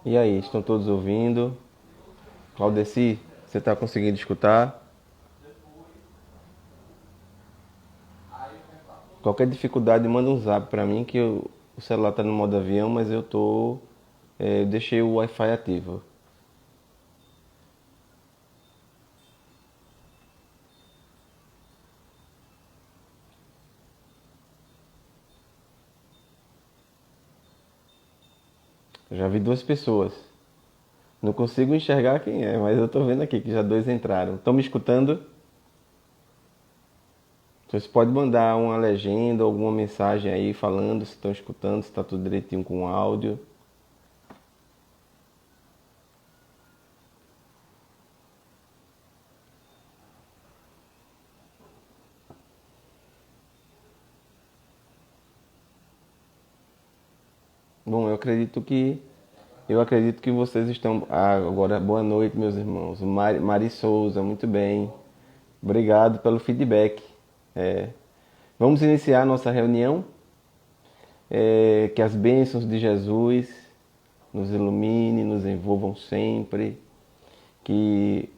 E aí, estão todos ouvindo? Claudeci, você está conseguindo escutar? Qualquer dificuldade, manda um zap para mim que o celular está no modo avião, mas eu deixei o Wi-Fi ativo. Já vi duas pessoas. Não consigo enxergar quem é, mas eu estou vendo aqui que já dois entraram. Estão me escutando? Você pode mandar uma legenda, alguma mensagem aí falando se estão escutando, se está tudo direitinho com o áudio. Bom, eu acredito que vocês estão. Agora, boa noite, meus irmãos. Mari Souza, muito bem. Obrigado pelo feedback. É, vamos iniciar nossa reunião. Que as bênçãos de Jesus nos ilumine, nos envolvam sempre. Que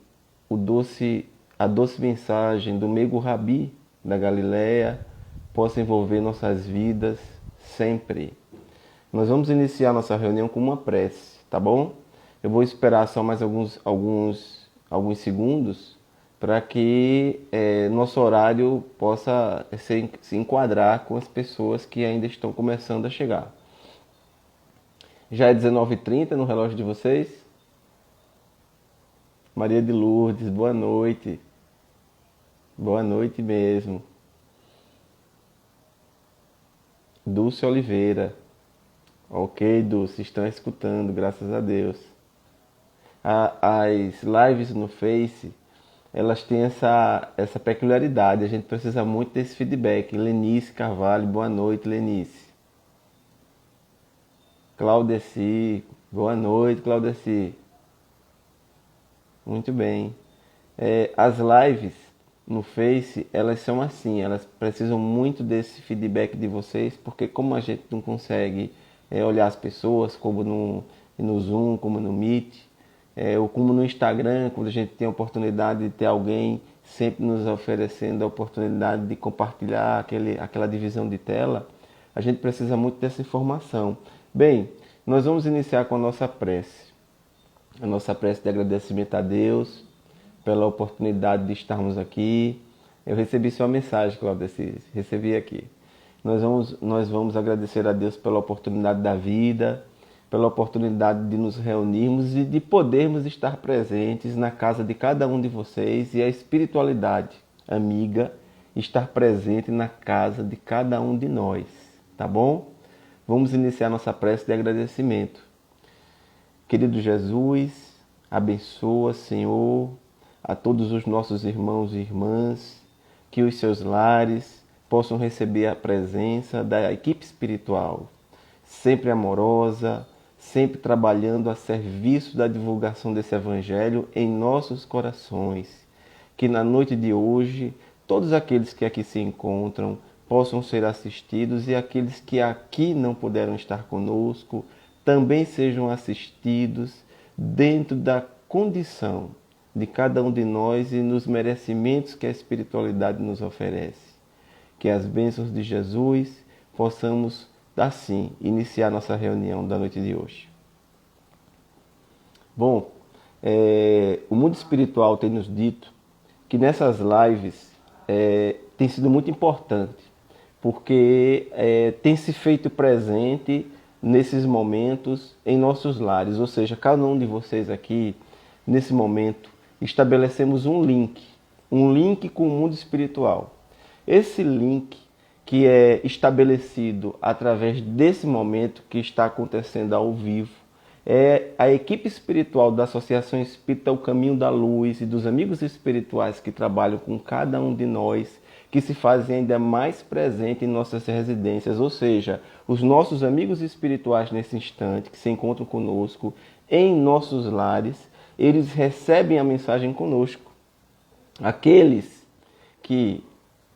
a doce mensagem do Meigo Rabi da Galileia possa envolver nossas vidas sempre. Nós vamos iniciar nossa reunião com uma prece, tá bom? Eu vou esperar só mais alguns segundos para que nosso horário possa se enquadrar com as pessoas que ainda estão começando a chegar. Já é 19h30 no relógio de vocês? Maria de Lourdes, boa noite. Boa noite mesmo. Dulce Oliveira. Ok, Dulce, estão escutando, graças a Deus. As lives no Face, elas têm essa peculiaridade, a gente precisa muito desse feedback. Lenice Carvalho, boa noite, Lenice. Claudeci, boa noite, Claudeci. Muito bem. As lives no Face, elas são assim, elas precisam muito desse feedback de vocês, porque como a gente não consegue olhar as pessoas, como no Zoom, como no Meet, ou como no Instagram, quando a gente tem a oportunidade de ter alguém sempre nos oferecendo a oportunidade de compartilhar aquela divisão de tela, a gente precisa muito dessa informação. Bem, nós vamos iniciar com a nossa prece. A nossa prece de agradecimento a Deus pela oportunidade de estarmos aqui. Eu recebi sua mensagem, Cláudia, recebi aqui. Nós vamos agradecer a Deus pela oportunidade da vida, pela oportunidade de nos reunirmos e de podermos estar presentes na casa de cada um de vocês e a espiritualidade amiga estar presente na casa de cada um de nós, tá bom? Vamos iniciar nossa prece de agradecimento. Querido Jesus, abençoa, Senhor, a todos os nossos irmãos e irmãs, que os seus lares possam receber a presença da equipe espiritual, sempre amorosa, sempre trabalhando a serviço da divulgação desse Evangelho em nossos corações. Que na noite de hoje, todos aqueles que aqui se encontram possam ser assistidos e aqueles que aqui não puderam estar conosco também sejam assistidos dentro da condição de cada um de nós e nos merecimentos que a espiritualidade nos oferece. Que as bênçãos de Jesus possamos, assim, iniciar nossa reunião da noite de hoje. Bom, o mundo espiritual tem nos dito que nessas lives tem sido muito importante, porque tem se feito presente nesses momentos em nossos lares, ou seja, cada um de vocês aqui, nesse momento, estabelecemos um link com o mundo espiritual. Esse link que é estabelecido através desse momento que está acontecendo ao vivo, é a equipe espiritual da Associação Espírita O Caminho da Luz e dos amigos espirituais que trabalham com cada um de nós, que se fazem ainda mais presente em nossas residências, ou seja, os nossos amigos espirituais nesse instante, que se encontram conosco em nossos lares, eles recebem a mensagem conosco. Aqueles que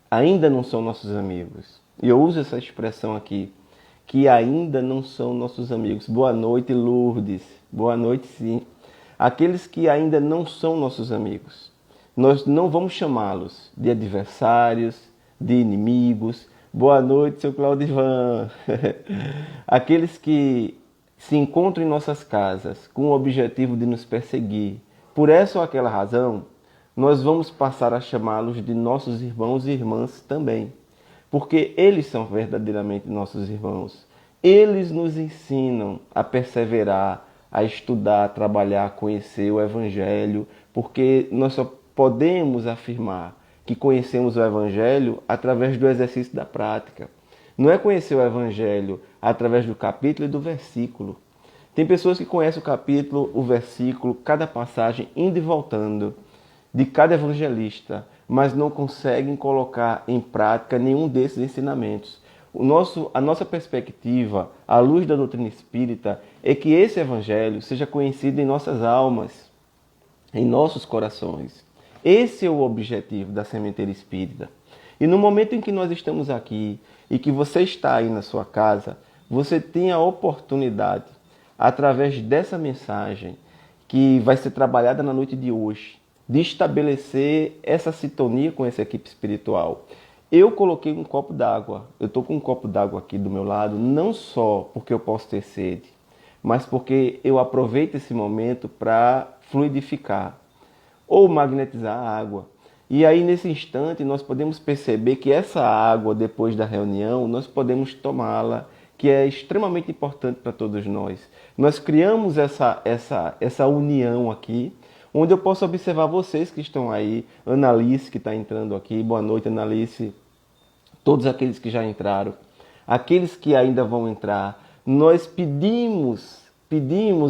ainda não são nossos amigos, e eu uso essa expressão aqui, que ainda não são nossos amigos. Boa noite, Lourdes. Boa noite, sim. Aqueles que ainda não são nossos amigos. Nós não vamos chamá-los de adversários, de inimigos. Boa noite, seu Claudivan. Aqueles que se encontram em nossas casas com o objetivo de nos perseguir. Por essa ou aquela razão, nós vamos passar a chamá-los de nossos irmãos e irmãs também. Porque eles são verdadeiramente nossos irmãos. Eles nos ensinam a perseverar, a estudar, a trabalhar, a conhecer o Evangelho, porque nós só podemos afirmar que conhecemos o Evangelho através do exercício da prática. Não é conhecer o Evangelho através do capítulo e do versículo. Tem pessoas que conhecem o capítulo, o versículo, cada passagem, indo e voltando, de cada evangelista, mas não conseguem colocar em prática nenhum desses ensinamentos. A nossa perspectiva, à luz da doutrina espírita, é que esse Evangelho seja conhecido em nossas almas, em nossos corações. Esse é o objetivo da sementeira espírita. E no momento em que nós estamos aqui e que você está aí na sua casa, você tem a oportunidade, através dessa mensagem que vai ser trabalhada na noite de hoje, de estabelecer essa sintonia com essa equipe espiritual. Eu coloquei um copo d'água, eu estou com um copo d'água aqui do meu lado, não só porque eu posso ter sede, mas porque eu aproveito esse momento para fluidificar ou magnetizar a água. E aí, nesse instante, nós podemos perceber que essa água, depois da reunião, nós podemos tomá-la, que é extremamente importante para todos nós. Nós criamos essa união aqui, onde eu posso observar vocês que estão aí, Analice que está entrando aqui, boa noite Analice, todos aqueles que já entraram, aqueles que ainda vão entrar, nós pedimos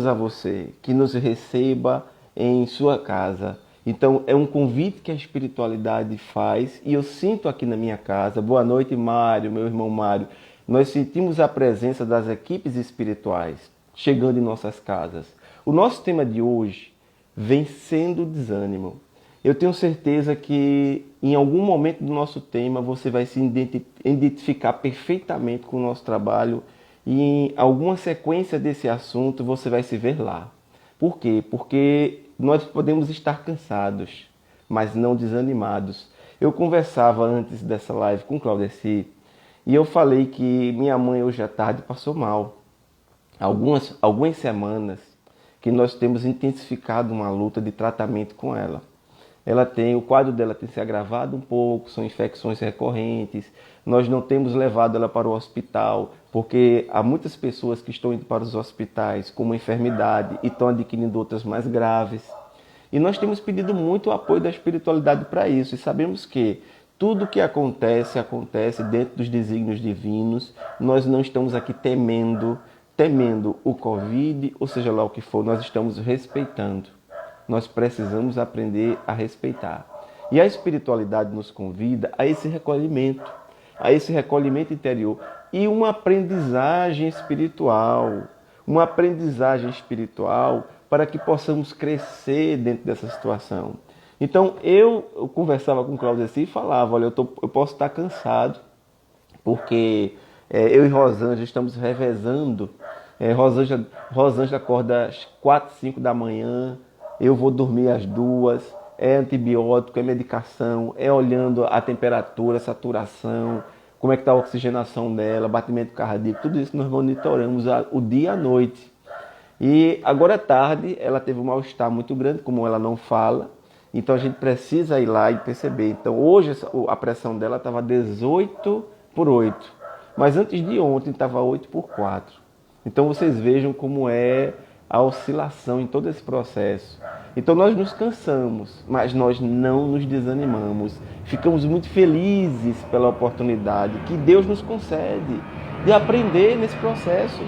a você que nos receba em sua casa. Então é um convite que a espiritualidade faz e eu sinto aqui na minha casa. Boa noite Mário, meu irmão Mário. Nós sentimos a presença das equipes espirituais chegando em nossas casas. O nosso tema de hoje, vencendo o desânimo. Eu tenho certeza que em algum momento do nosso tema você vai se identificar perfeitamente com o nosso trabalho e em alguma sequência desse assunto você vai se ver lá. Por quê? Porque nós podemos estar cansados, mas não desanimados. Eu conversava antes dessa live com o Claudeci e eu falei que minha mãe hoje à tarde passou mal. Algumas semanas que nós temos intensificado uma luta de tratamento com ela. O quadro dela tem se agravado um pouco, são infecções recorrentes, nós não temos levado ela para o hospital, porque há muitas pessoas que estão indo para os hospitais com uma enfermidade e estão adquirindo outras mais graves. E nós temos pedido muito o apoio da espiritualidade para isso, e sabemos que tudo que acontece dentro dos desígnios divinos. Nós não estamos aqui temendo o Covid, ou seja lá o que for, nós estamos respeitando. Nós precisamos aprender a respeitar. E a espiritualidade nos convida a esse recolhimento interior e uma aprendizagem espiritual para que possamos crescer dentro dessa situação. Então eu conversava com o Claudeci e falava, olha, eu posso estar cansado, porque eu e Rosângela estamos revezando. Rosângela acorda às 4, 5 da manhã, eu vou dormir às 2, é antibiótico, é medicação, é olhando a temperatura, a saturação, como é que está a oxigenação dela, batimento cardíaco, tudo isso nós monitoramos o dia e a noite. E agora à tarde ela teve um mal-estar muito grande, como ela não fala, então a gente precisa ir lá e perceber. Então hoje a pressão dela estava 18/8, mas antes de ontem estava 8/4. Então vocês vejam como é a oscilação em todo esse processo. Então nós nos cansamos, mas nós não nos desanimamos. Ficamos muito felizes pela oportunidade que Deus nos concede de aprender nesse processo.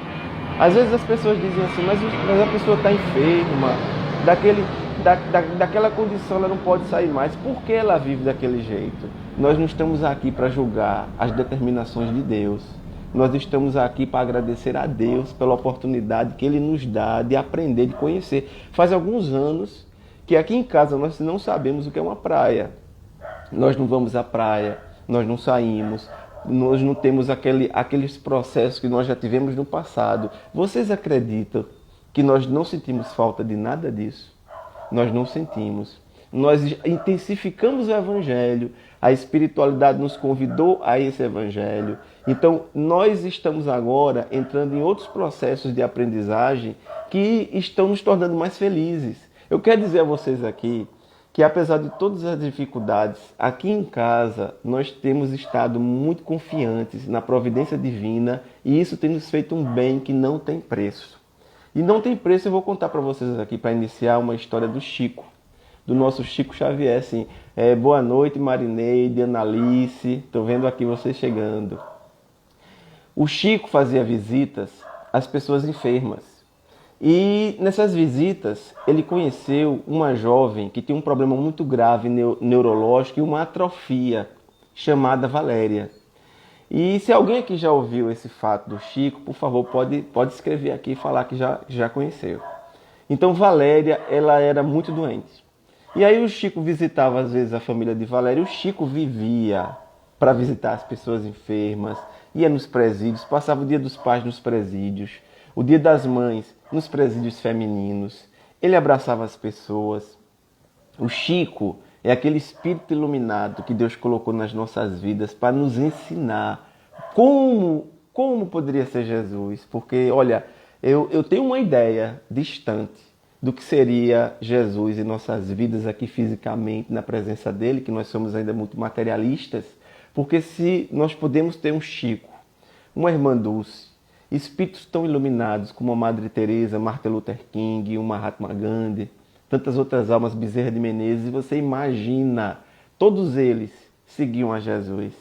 Às vezes as pessoas dizem assim, mas a pessoa está enferma, daquela condição ela não pode sair mais. Por que ela vive daquele jeito? Nós não estamos aqui para julgar as determinações de Deus. Nós estamos aqui para agradecer a Deus pela oportunidade que Ele nos dá de aprender, de conhecer. Faz alguns anos que aqui em casa nós não sabemos o que é uma praia. Nós não vamos à praia, nós não saímos. nós não temos aqueles processos que nós já tivemos no passado. Vocês acreditam que nós não sentimos falta de nada disso? Nós não sentimos. Nós intensificamos o Evangelho, a espiritualidade nos convidou a esse Evangelho. Então, nós estamos agora entrando em outros processos de aprendizagem que estão nos tornando mais felizes. Eu quero dizer a vocês aqui que, apesar de todas as dificuldades, aqui em casa nós temos estado muito confiantes na providência divina e isso tem nos feito um bem que não tem preço. E não tem preço, eu vou contar para vocês aqui, para iniciar, uma história do Chico, do nosso Chico Xavier. Assim, boa noite, Marineide, Analice, estou vendo aqui vocês chegando. O Chico fazia visitas às pessoas enfermas. E nessas visitas, ele conheceu uma jovem que tinha um problema muito grave neurológico e uma atrofia, chamada Valéria. E se alguém aqui já ouviu esse fato do Chico, por favor, pode escrever aqui e falar que já conheceu. Então, Valéria, ela era muito doente. E aí o Chico visitava às vezes a família de Valéria. O Chico vivia para visitar as pessoas enfermas, ia nos presídios, passava o Dia dos Pais nos presídios, o Dia das Mães nos presídios femininos. Ele abraçava as pessoas. O Chico é aquele espírito iluminado que Deus colocou nas nossas vidas para nos ensinar como poderia ser Jesus. Porque, olha, eu tenho uma ideia distante do que seria Jesus em nossas vidas aqui fisicamente, na presença dele, que nós somos ainda muito materialistas. Porque se nós podemos ter um Chico, uma Irmã Dulce, espíritos tão iluminados como a Madre Teresa, Martin Luther King, o Mahatma Gandhi, tantas outras almas, Bezerra de Menezes, e você imagina, todos eles seguiam a Jesus.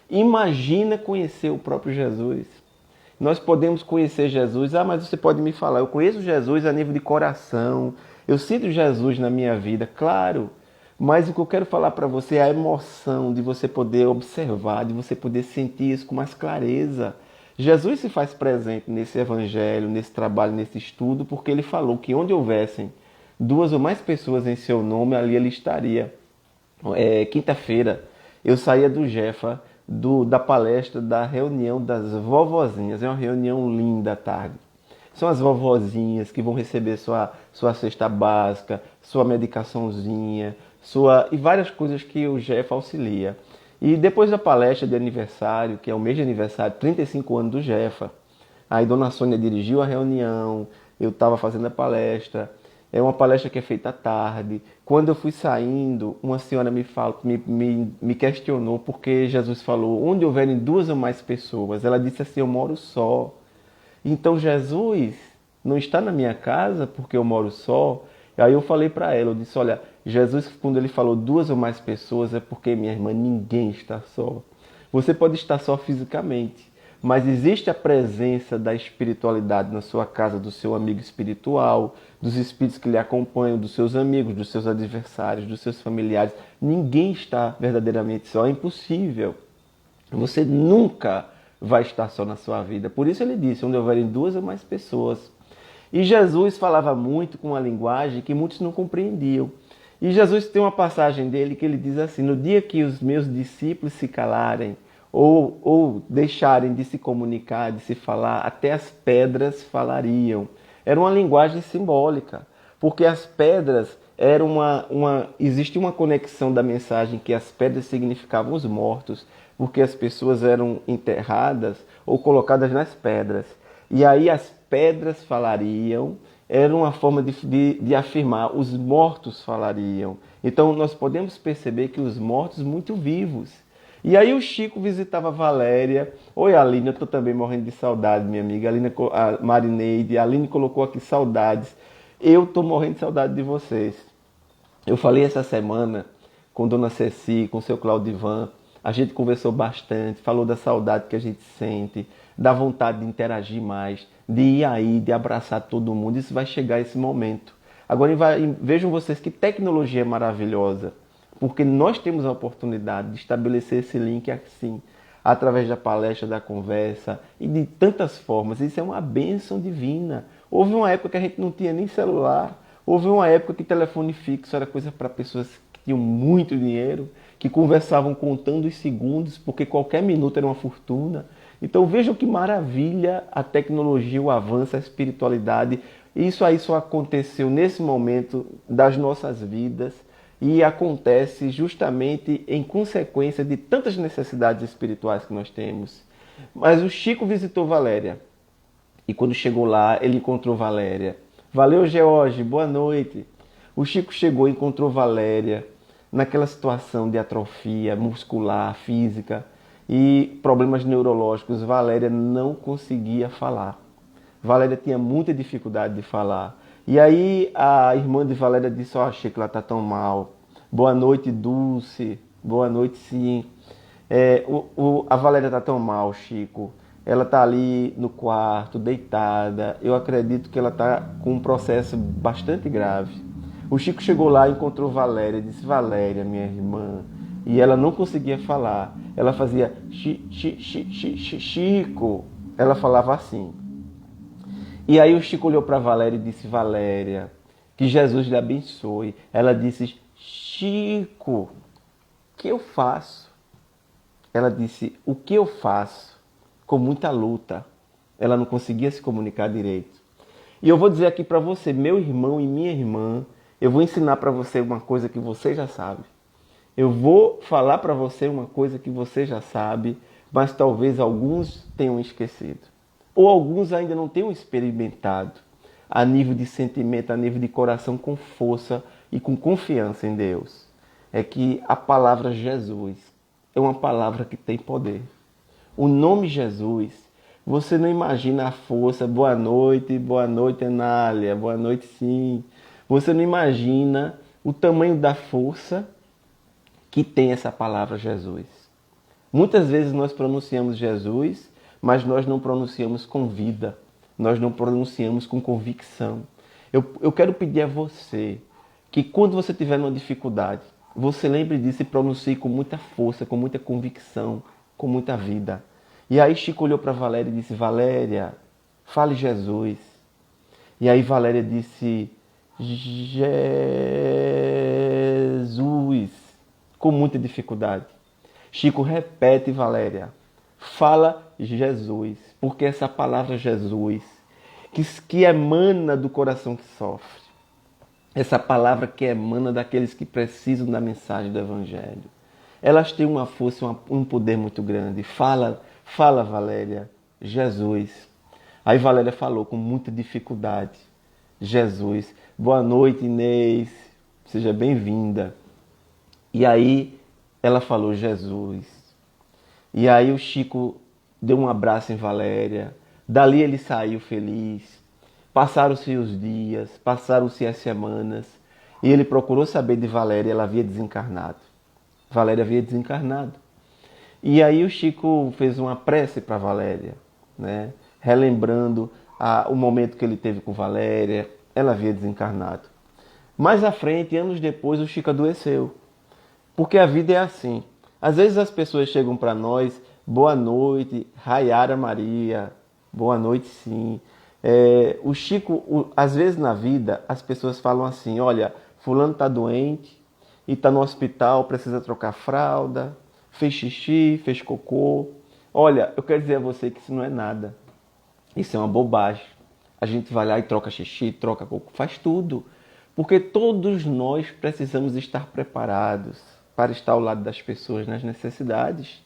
Imagina conhecer o próprio Jesus. Nós podemos conhecer Jesus, mas você pode me falar, eu conheço Jesus a nível de coração, eu sinto Jesus na minha vida, claro, mas o que eu quero falar para você é a emoção de você poder observar, de você poder sentir isso com mais clareza. Jesus se faz presente nesse evangelho, nesse trabalho, nesse estudo, porque ele falou que onde houvessem 2 ou mais pessoas em seu nome, ali ele estaria. Quinta-feira, eu saía do Jefa, da palestra da reunião das vovozinhas. É uma reunião linda à tarde. São as vovozinhas que vão receber sua cesta básica, sua medicaçãozinha, e várias coisas que o Jefa auxilia. E depois da palestra de aniversário, que é o mês de aniversário, 35 anos do Jefa, aí Dona Sônia dirigiu a reunião, eu estava fazendo a palestra. É uma palestra que é feita à tarde. Quando eu fui saindo, uma senhora me questionou porque Jesus falou, onde houverem 2 ou mais pessoas. Ela disse assim, eu moro só. Então Jesus não está na minha casa porque eu moro só. Aí eu falei para ela, eu disse, olha, Jesus, quando ele falou 2 ou mais pessoas, é porque, minha irmã, ninguém está só. Você pode estar só fisicamente, mas existe a presença da espiritualidade na sua casa, do seu amigo espiritual, dos espíritos que lhe acompanham, dos seus amigos, dos seus adversários, dos seus familiares. Ninguém está verdadeiramente só, é impossível. Você nunca vai estar só na sua vida. Por isso ele disse, onde houverem 2 ou mais pessoas. E Jesus falava muito com uma linguagem que muitos não compreendiam. E Jesus tem uma passagem dele que ele diz assim, no dia que os meus discípulos se calarem, ou deixarem de se comunicar, de se falar, até as pedras falariam. Era uma linguagem simbólica, porque as pedras eram existe uma conexão da mensagem que as pedras significavam os mortos, porque as pessoas eram enterradas ou colocadas nas pedras. E aí as pedras falariam, era uma forma de afirmar, os mortos falariam. Então nós podemos perceber que os mortos muito vivos. E aí o Chico visitava a Valéria. Oi, Aline, eu estou também morrendo de saudade, minha amiga. A Marineide, a Aline colocou aqui saudades. Eu estou morrendo de saudade de vocês. Eu falei essa semana com Dona Ceci, com o seu Claudivan. A gente conversou bastante, falou da saudade que a gente sente, da vontade de interagir mais, de ir aí, de abraçar todo mundo. Isso vai chegar esse momento. Agora vejam vocês que tecnologia maravilhosa. Porque nós temos a oportunidade de estabelecer esse link assim, através da palestra, da conversa e de tantas formas. Isso é uma bênção divina. Houve uma época que a gente não tinha nem celular. Houve uma época que telefone fixo era coisa para pessoas que tinham muito dinheiro, que conversavam contando os segundos, porque qualquer minuto era uma fortuna. Então vejam que maravilha a tecnologia, o avanço, a espiritualidade. Isso aí só aconteceu nesse momento das nossas vidas e acontece justamente em consequência de tantas necessidades espirituais que nós temos. Mas o Chico visitou Valéria e quando chegou lá ele encontrou Valéria. Valeu, George, boa noite. O Chico chegou e encontrou Valéria naquela situação de atrofia muscular, física e problemas neurológicos. Valéria não conseguia falar. Valéria tinha muita dificuldade de falar. E aí a irmã de Valéria disse, ó, Chico, ela tá tão mal. Boa noite, Dulce. Boa noite, sim. A Valéria tá tão mal, Chico. Ela tá ali no quarto, deitada. Eu acredito que ela tá com um processo bastante grave. O Chico chegou lá e encontrou Valéria. Disse, Valéria, minha irmã. E ela não conseguia falar. Ela fazia Chico. Ela falava assim. E aí o Chico olhou para Valéria e disse, Valéria, que Jesus lhe abençoe. Ela disse, Chico, o que eu faço? Ela disse, o que eu faço? Com muita luta. Ela não conseguia se comunicar direito. E eu vou dizer aqui para você, meu irmão e minha irmã, eu vou ensinar para você uma coisa que você já sabe. Eu vou falar para você uma coisa que você já sabe, mas talvez alguns tenham esquecido. Ou alguns ainda não tenham experimentado a nível de sentimento, a nível de coração, com força e com confiança em Deus. É que a palavra Jesus é uma palavra que tem poder. O nome Jesus, você não imagina a força. Boa noite, Anália, boa noite, sim. Você não imagina o tamanho da força que tem essa palavra Jesus. Muitas vezes nós pronunciamos Jesus, mas nós não pronunciamos com vida, nós não pronunciamos com convicção. Eu quero pedir a você que quando você tiver uma dificuldade, você lembre disso e pronuncie com muita força, com muita convicção, com muita vida. E aí Chico olhou para Valéria e disse, Valéria, fale Jesus. E aí Valéria disse, Jesus, com muita dificuldade. Chico repete, Valéria, fala Jesus, porque essa palavra Jesus, que emana do coração que sofre, essa palavra que emana daqueles que precisam da mensagem do Evangelho, elas têm uma força, um poder muito grande. Fala, Valéria, Jesus. Aí Valéria falou com muita dificuldade, Jesus. Boa noite, Inês, seja bem-vinda. E aí ela falou, Jesus. E aí o Chico deu um abraço em Valéria. Dali ele saiu feliz. Passaram-se os dias, passaram-se as semanas. E ele procurou saber de Valéria, ela havia desencarnado. Valéria havia desencarnado. E aí o Chico fez uma prece para Valéria, né? Relembrando o momento que ele teve com Valéria. Ela havia desencarnado. Mais à frente, anos depois, o Chico adoeceu. Porque a vida é assim. Às vezes as pessoas chegam para nós, boa noite, Raiara Maria, boa noite sim. O Chico, às vezes na vida, as pessoas falam assim, olha, fulano está doente e está no hospital, precisa trocar fralda, fez xixi, fez cocô. Olha, eu quero dizer a você que isso não é nada. Isso é uma bobagem. A gente vai lá e troca xixi, troca cocô, faz tudo. Porque todos nós precisamos estar preparados para estar ao lado das pessoas nas necessidades.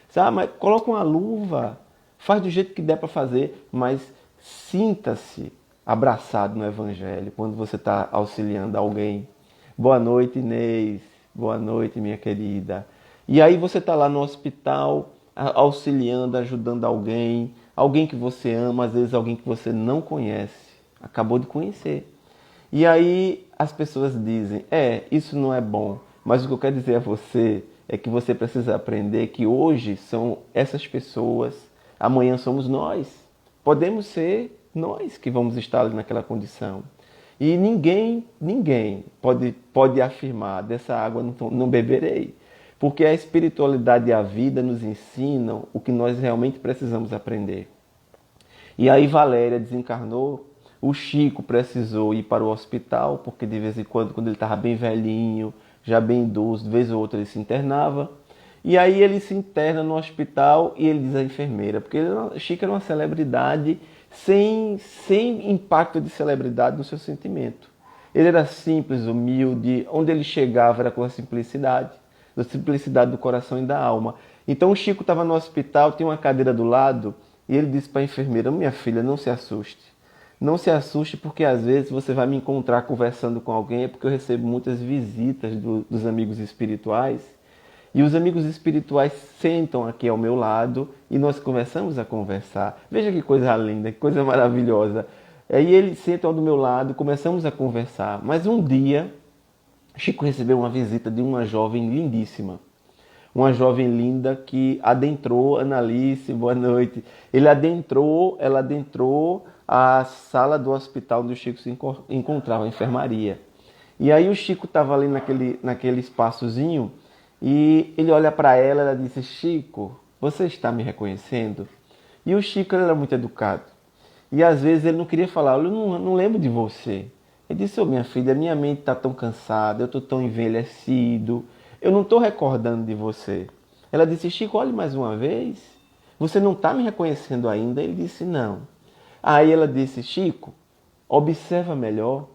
Sabe? Mas coloca uma luva, faz do jeito que der para fazer, mas sinta-se abraçado no Evangelho quando você está auxiliando alguém. Boa noite, Inês. Boa noite, minha querida. E aí você está lá no hospital, auxiliando, ajudando alguém, alguém que você ama, às vezes alguém que você não conhece, acabou de conhecer. E aí as pessoas dizem, isso não é bom. Mas o que eu quero dizer a você é que você precisa aprender que hoje são essas pessoas, amanhã somos nós. Podemos ser nós que vamos estar ali naquela condição. E ninguém pode afirmar, dessa água não beberei. Porque a espiritualidade e a vida nos ensinam o que nós realmente precisamos aprender. E aí Valéria desencarnou. O Chico precisou ir para o hospital, porque de vez em quando ele estava bem velhinho, já bem idoso, de vez ou outra ele se internava. E aí ele se interna no hospital e ele diz à enfermeira, porque Chico era uma celebridade sem impacto de celebridade no seu sentimento. Ele era simples, humilde, onde ele chegava era com a simplicidade do coração e da alma. Então o Chico estava no hospital, tinha uma cadeira do lado, e ele disse para a enfermeira, minha filha, não se assuste. Não se assuste porque às vezes você vai me encontrar conversando com alguém, é porque eu recebo muitas visitas dos amigos espirituais, e os amigos espirituais sentam aqui ao meu lado e nós começamos a conversar. Veja que coisa linda, que coisa maravilhosa. Aí eles sentam do meu lado, começamos a conversar. Mas um dia, Chico recebeu uma visita de uma jovem lindíssima. Uma jovem linda que adentrou, Analice, boa noite. Ela adentrou a sala do hospital onde o Chico se encontrava, a enfermaria. E aí o Chico estava ali naquele espaçozinho, e ele olha para ela, ela disse, Chico, você está me reconhecendo? E o Chico era muito educado. E às vezes ele não queria falar, eu não lembro de você. Ele disse, minha filha, minha mente está tão cansada, eu estou tão envelhecido, eu não estou recordando de você. Ela disse, Chico, olhe mais uma vez, você não está me reconhecendo ainda? Ele disse, não. Aí ela disse, Chico, observa melhor.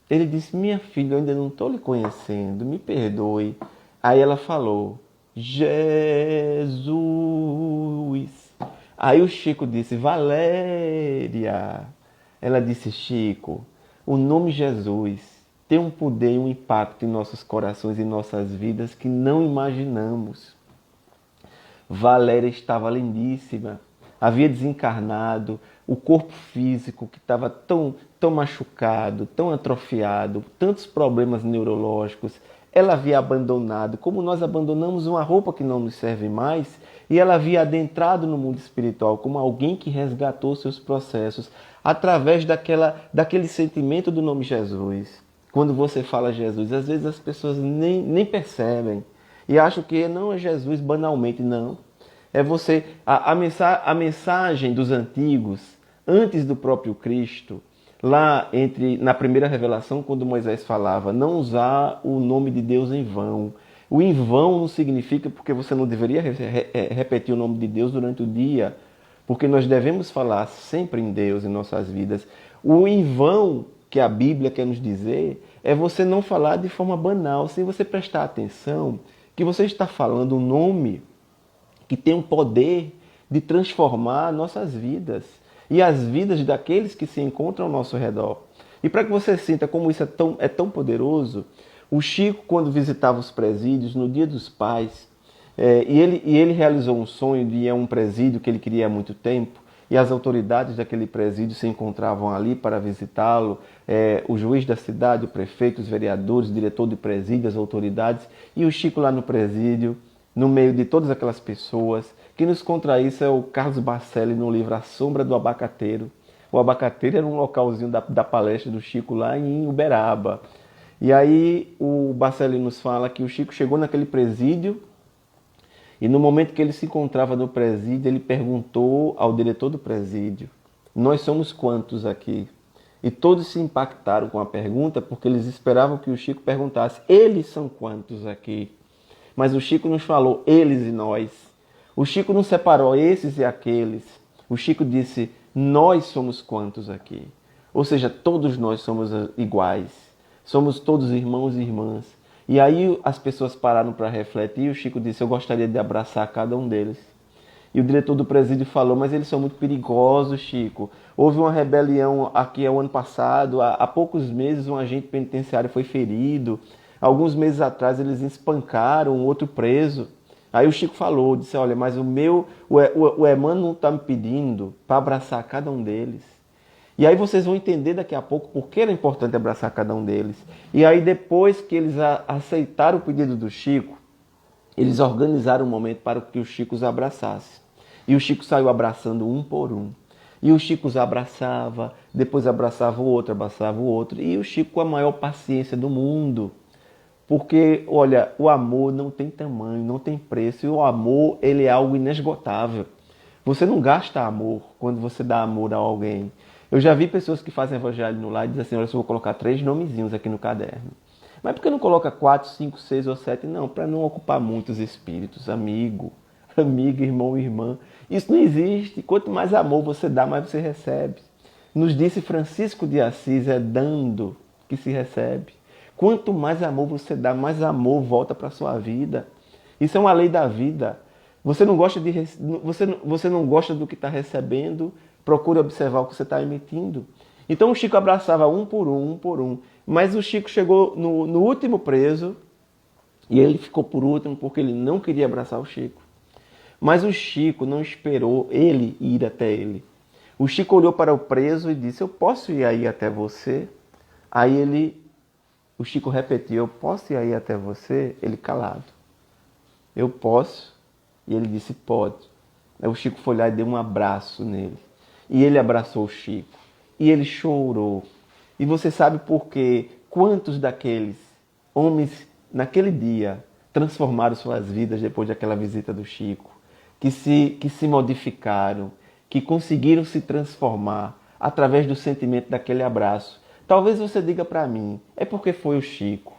Ele disse, minha filha, eu ainda não estou lhe conhecendo, me perdoe. Aí ela falou, Jesus. Aí o Chico disse, Valéria. Ela disse, Chico, o nome Jesus tem um poder e um impacto em nossos corações e nossas vidas que não imaginamos. Valéria estava lindíssima, havia desencarnado, o corpo físico que estava tão machucado, tão atrofiado, tantos problemas neurológicos, ela havia abandonado, como nós abandonamos uma roupa que não nos serve mais, e ela havia adentrado no mundo espiritual como alguém que resgatou seus processos através daquele sentimento do nome Jesus. Quando você fala Jesus, às vezes as pessoas nem percebem e acham que não é Jesus banalmente, não. É você, a mensagem dos antigos, antes do próprio Cristo, lá na primeira revelação, quando Moisés falava, não usar o nome de Deus em vão. O em vão não significa porque você não deveria repetir o nome de Deus durante o dia, porque nós devemos falar sempre em Deus em nossas vidas. O em vão que a Bíblia quer nos dizer é você não falar de forma banal, sem você prestar atenção que você está falando um nome que tem um poder de transformar nossas vidas e as vidas daqueles que se encontram ao nosso redor. E para que você sinta como isso é tão poderoso, o Chico, quando visitava os presídios, no Dia dos Pais, e ele realizou um sonho de ir a um presídio que ele queria há muito tempo, e as autoridades daquele presídio se encontravam ali para visitá-lo, o juiz da cidade, o prefeito, os vereadores, o diretor de presídio, as autoridades, e o Chico lá no presídio, no meio de todas aquelas pessoas. Quem nos conta isso é o Carlos Bacelli no livro A Sombra do Abacateiro. O Abacateiro era um localzinho da palestra do Chico lá em Uberaba. E aí o Bacelli nos fala que o Chico chegou naquele presídio e no momento que ele se encontrava no presídio, ele perguntou ao diretor do presídio, nós somos quantos aqui? E todos se impactaram com a pergunta porque eles esperavam que o Chico perguntasse, eles são quantos aqui? Mas o Chico nos falou, eles e nós. O Chico não separou esses e aqueles. O Chico disse, nós somos quantos aqui? Ou seja, todos nós somos iguais. Somos todos irmãos e irmãs. E aí as pessoas pararam para refletir e o Chico disse, eu gostaria de abraçar cada um deles. E o diretor do presídio falou, mas eles são muito perigosos, Chico. Houve uma rebelião aqui o ano passado, há poucos meses um agente penitenciário foi ferido. Alguns meses atrás eles espancaram um outro preso. Aí o Chico falou, disse, olha, mas o Emmanuel não está me pedindo para abraçar cada um deles. E aí vocês vão entender daqui a pouco por que era importante abraçar cada um deles. E aí depois que eles aceitaram o pedido do Chico, eles organizaram um momento para que o Chico os abraçasse. E o Chico saiu abraçando um por um. E o Chico os abraçava, depois abraçava o outro. E o Chico com a maior paciência do mundo. Porque, olha, o amor não tem tamanho, não tem preço. E o amor, ele é algo inesgotável. Você não gasta amor quando você dá amor a alguém. Eu já vi pessoas que fazem evangelho no lar e dizem assim, olha, eu só vou colocar 3 nomezinhos aqui no caderno. Mas por que não coloca 4, 5, 6 ou 7? Não, para não ocupar muitos espíritos, amigo, amiga, irmão, irmã. Isso não existe. Quanto mais amor você dá, mais você recebe. Nos disse Francisco de Assis, é dando que se recebe. Quanto mais amor você dá, mais amor volta para a sua vida. Isso é uma lei da vida. Você não gosta, você não gosta do que está recebendo, procure observar o que você está emitindo. Então o Chico abraçava um por um, um por um. Mas o Chico chegou no último preso e ele ficou por último porque ele não queria abraçar o Chico. Mas o Chico não esperou ele ir até ele. O Chico olhou para o preso e disse, eu posso ir aí até você? O Chico repetiu, eu posso ir aí até você? Ele calado. Eu posso? E ele disse, pode. Aí o Chico foi lá e deu um abraço nele. E ele abraçou o Chico. E ele chorou. E você sabe por quê? Quantos daqueles homens, naquele dia, transformaram suas vidas depois daquela visita do Chico? Que se modificaram, que conseguiram se transformar através do sentimento daquele abraço. Talvez você diga para mim, é porque foi o Chico.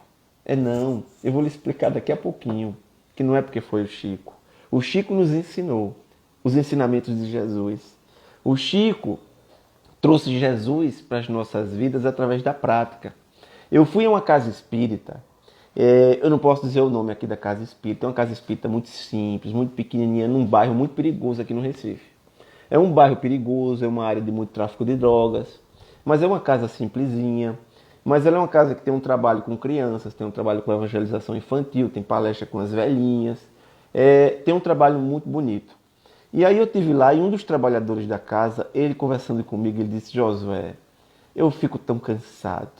É não, eu vou lhe explicar daqui a pouquinho, que não é porque foi o Chico. O Chico nos ensinou os ensinamentos de Jesus. O Chico trouxe Jesus para as nossas vidas através da prática. Eu fui a uma casa espírita, eu não posso dizer o nome aqui da casa espírita, é uma casa espírita muito simples, muito pequenininha, num bairro muito perigoso aqui no Recife. É um bairro perigoso, é uma área de muito tráfico de drogas, mas é uma casa simplesinha, mas ela é uma casa que tem um trabalho com crianças, tem um trabalho com evangelização infantil, tem palestra com as velhinhas, tem um trabalho muito bonito. E aí eu estive lá e um dos trabalhadores da casa, ele conversando comigo, ele disse, Josué, eu fico tão cansado,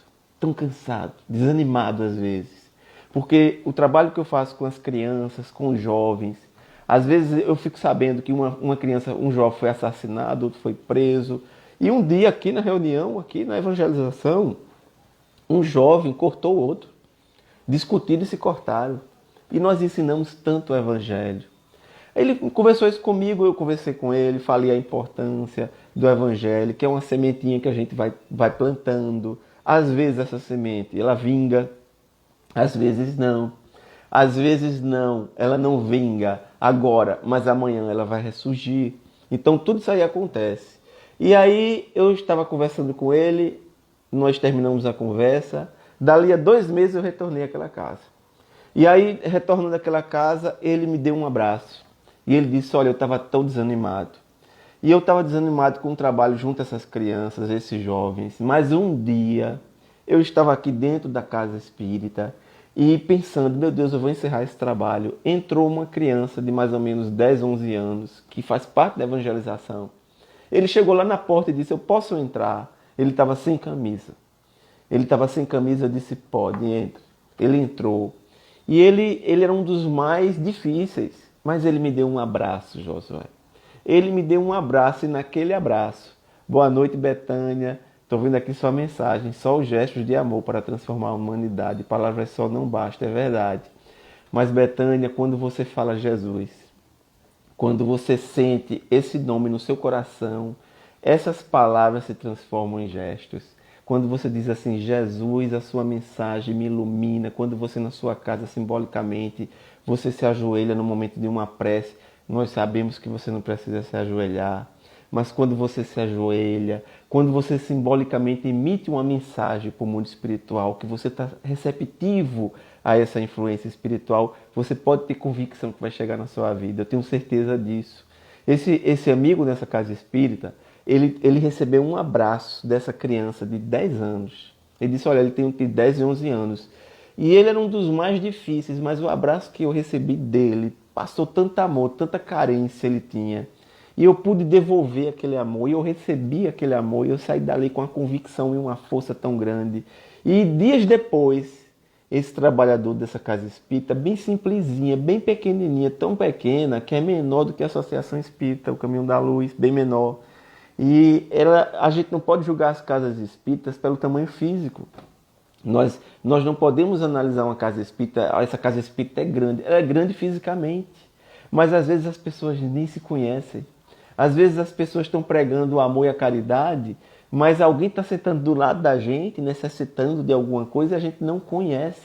desanimado às vezes. Porque o trabalho que eu faço com as crianças, com os jovens, às vezes eu fico sabendo que uma criança, um jovem foi assassinado, outro foi preso. E um dia aqui na reunião, aqui na evangelização, um jovem cortou o outro. Discutiram e se cortaram. E nós ensinamos tanto o evangelho. Ele conversou isso comigo, eu conversei com ele, falei a importância do evangelho, que é uma sementinha que a gente vai plantando. Às vezes essa semente, ela vinga, às vezes não. Às vezes não, ela não vinga agora, mas amanhã ela vai ressurgir. Então tudo isso aí acontece. E aí eu estava conversando com ele, nós terminamos a conversa. Dali a 2 meses eu retornei àquela casa. E aí, retornando àquela casa, ele me deu um abraço. E ele disse, olha, eu estava tão desanimado. E eu estava desanimado com o trabalho junto a essas crianças, esses jovens. Mas um dia, eu estava aqui dentro da casa espírita e pensando, meu Deus, eu vou encerrar esse trabalho. Entrou uma criança de mais ou menos 10, 11 anos, que faz parte da evangelização. Ele chegou lá na porta e disse, eu posso entrar? Ele estava sem camisa. Eu disse, pode, entra. Ele entrou. E ele era um dos mais difíceis. Mas ele me deu um abraço, Josué. Ele me deu um abraço e naquele abraço, boa noite, Betânia. Estou vendo aqui sua mensagem. Só os gestos de amor para transformar a humanidade. Palavras só não basta, é verdade. Mas, Betânia, quando você fala Jesus, quando você sente esse nome no seu coração, essas palavras se transformam em gestos. Quando você diz assim, Jesus, a sua mensagem me ilumina. Quando você na sua casa, simbolicamente, você se ajoelha no momento de uma prece. Nós sabemos que você não precisa se ajoelhar. Mas quando você se ajoelha, quando você simbolicamente emite uma mensagem para o mundo espiritual, que você está receptivo a essa influência espiritual, você pode ter convicção que vai chegar na sua vida. Eu tenho certeza disso. Esse amigo nessa casa espírita, ele recebeu um abraço dessa criança de 10 anos. Ele disse, olha, ele tem entre 10 e 11 anos. E ele era um dos mais difíceis, mas o abraço que eu recebi dele passou tanto amor, tanta carência ele tinha. E eu pude devolver aquele amor, e eu recebi aquele amor, e eu saí dali com uma convicção e uma força tão grande. E dias depois, esse trabalhador dessa casa espírita, bem simplesinha, bem pequenininha, tão pequena, que é menor do que a Associação Espírita, o Caminho da Luz, bem menor. E a gente não pode julgar as casas espíritas pelo tamanho físico. Nós não podemos analisar uma casa espírita, essa casa espírita é grande. Ela é grande fisicamente, mas às vezes as pessoas nem se conhecem. Às vezes as pessoas estão pregando o amor e a caridade, mas alguém está sentando do lado da gente, necessitando de alguma coisa e a gente não conhece.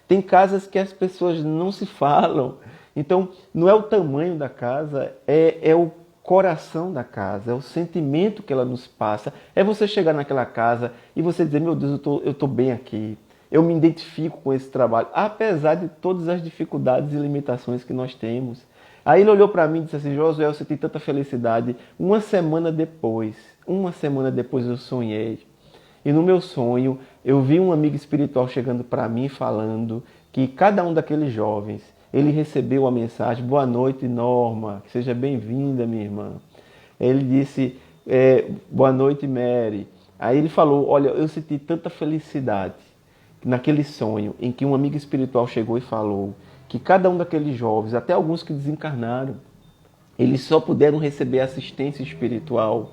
Tem casas que as pessoas não se falam. Então, não é o tamanho da casa, é o coração da casa, é o sentimento que ela nos passa. É você chegar naquela casa e você dizer, meu Deus, eu tô bem aqui. Eu me identifico com esse trabalho, apesar de todas as dificuldades e limitações que nós temos. Aí ele olhou para mim e disse assim, Josué, eu senti tanta felicidade. Uma semana depois eu sonhei. E no meu sonho, eu vi um amigo espiritual chegando para mim falando que cada um daqueles jovens, ele recebeu a mensagem, boa noite, Norma, que seja bem-vinda, minha irmã. Ele disse, boa noite, Mary. Aí ele falou, olha, eu senti tanta felicidade naquele sonho em que um amigo espiritual chegou e falou que cada um daqueles jovens, até alguns que desencarnaram, eles só puderam receber assistência espiritual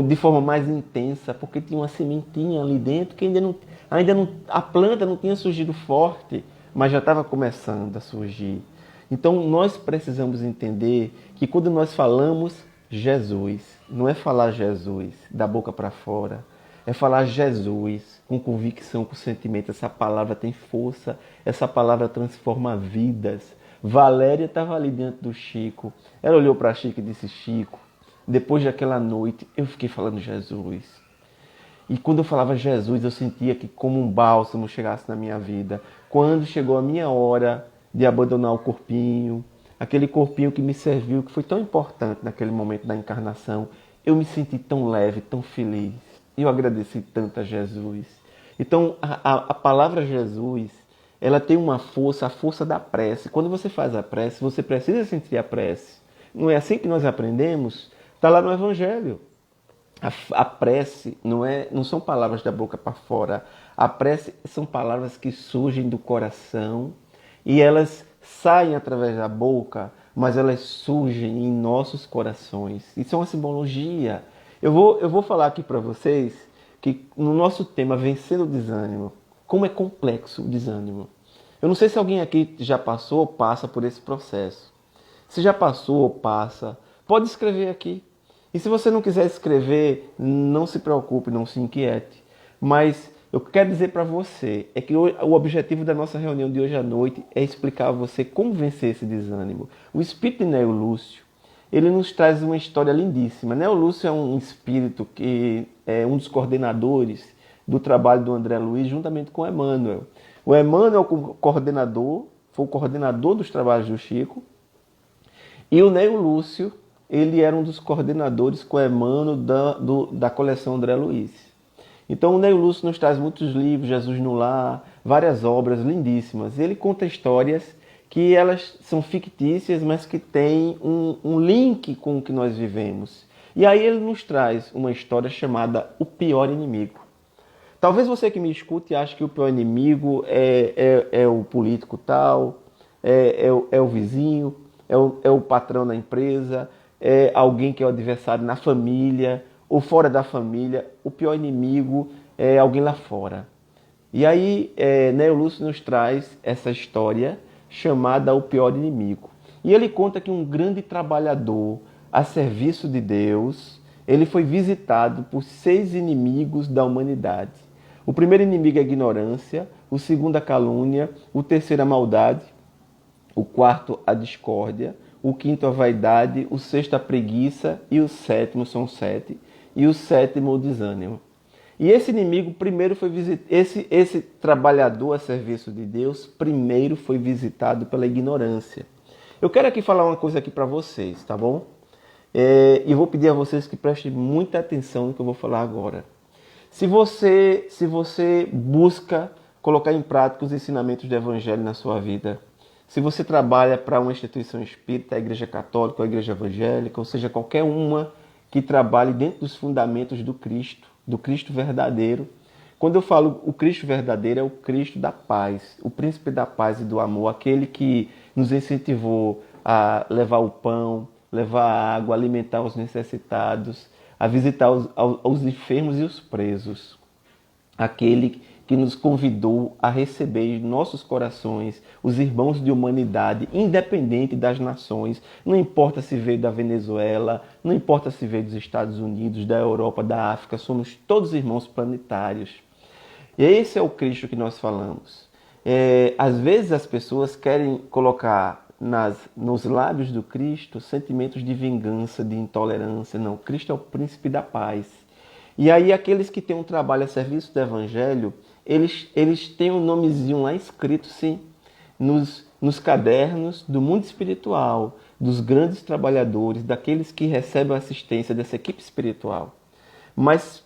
de forma mais intensa, porque tinha uma sementinha ali dentro que ainda não, a planta não tinha surgido forte, mas já estava começando a surgir. Então nós precisamos entender que quando nós falamos Jesus, não é falar Jesus da boca para fora, é falar Jesus com convicção, com sentimento. Essa palavra tem força, essa palavra transforma vidas. Valéria estava ali diante do Chico. Ela olhou para Chico e disse, Chico, depois daquela noite eu fiquei falando Jesus. E quando eu falava Jesus, eu sentia que como um bálsamo chegasse na minha vida. Quando chegou a minha hora de abandonar o corpinho, aquele corpinho que me serviu, que foi tão importante naquele momento da encarnação, eu me senti tão leve, tão feliz. E eu agradeci tanto a Jesus. Então, a palavra Jesus, ela tem uma força, a força da prece. Quando você faz a prece, você precisa sentir a prece. Não é assim que nós aprendemos? Está lá no Evangelho. A prece não são palavras da boca para fora. A prece são palavras que surgem do coração e elas saem através da boca, mas elas surgem em nossos corações. Isso é uma simbologia. Eu vou falar aqui para vocês que no nosso tema Vencendo o Desânimo, como é complexo o desânimo. Eu não sei se alguém aqui já passou ou passa por esse processo. Se já passou ou passa, pode escrever aqui. E se você não quiser escrever, não se preocupe, não se inquiete. Mas eu quero dizer para você é que o objetivo da nossa reunião de hoje à noite é explicar a você como vencer esse desânimo. O espírito de Neo Lúcio, ele nos traz uma história lindíssima. Neo Lúcio é um espírito que é um dos coordenadores do trabalho do André Luiz, juntamente com o Emmanuel. O Emmanuel, foi o coordenador dos trabalhos do Chico, e o Neo Lúcio, ele era um dos coordenadores com o Emmanuel da coleção André Luiz. Então o Neo Lúcio nos traz muitos livros, Jesus no Lar, várias obras lindíssimas. Ele conta histórias que elas são fictícias, mas que têm um link com o que nós vivemos. E aí ele nos traz uma história chamada O Pior Inimigo. Talvez você que me escute ache que o pior inimigo é o político tal, é o vizinho, é o patrão da empresa, é alguém que é o adversário na família ou fora da família. O pior inimigo é alguém lá fora. E aí Neo Lúcio nos traz essa história chamada O Pior Inimigo. E ele conta que um grande trabalhador a serviço de Deus, ele foi visitado por 6 inimigos da humanidade. O primeiro inimigo é a ignorância, o segundo a calúnia, o terceiro a maldade, o quarto a discórdia, o quinto a vaidade, o sexto a preguiça e o sétimo, são 7, e o sétimo o desânimo. E esse inimigo primeiro foi visitado, esse trabalhador a serviço de Deus primeiro foi visitado pela ignorância. Eu quero aqui falar uma coisa aqui para vocês, tá bom? E vou pedir a vocês que prestem muita atenção no que eu vou falar agora. Se você busca colocar em prática os ensinamentos do Evangelho na sua vida, se você trabalha para uma instituição espírita, a Igreja Católica, a Igreja Evangélica, ou seja, qualquer uma que trabalhe dentro dos fundamentos do Cristo verdadeiro. Quando eu falo o Cristo verdadeiro, é o Cristo da paz, o príncipe da paz e do amor, aquele que nos incentivou a levar o pão, levar a água, alimentar os necessitados, a visitar os enfermos e os presos. Aquele que nos convidou a receber em nossos corações os irmãos de humanidade, independente das nações. Não importa se veio da Venezuela, não importa se veio dos Estados Unidos, da Europa, da África, somos todos irmãos planetários. E esse é o Cristo que nós falamos. Às vezes as pessoas querem colocar nos lábios do Cristo sentimentos de vingança, de intolerância. Não, Cristo é o príncipe da paz. E aí aqueles que têm um trabalho a serviço do Evangelho, eles têm um nomezinho lá escrito, sim, nos cadernos do mundo espiritual, dos grandes trabalhadores, daqueles que recebem a assistência dessa equipe espiritual. Mas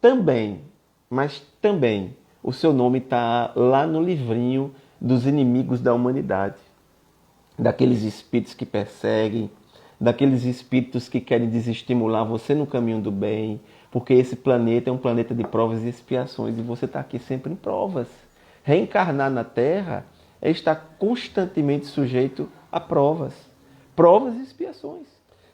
também, mas também, o seu nome está lá no livrinho dos inimigos da humanidade, daqueles espíritos que perseguem, daqueles espíritos que querem desestimular você no caminho do bem, porque esse planeta é um planeta de provas e expiações e você está aqui sempre em provas. Reencarnar na Terra é estar constantemente sujeito a provas. Provas e expiações.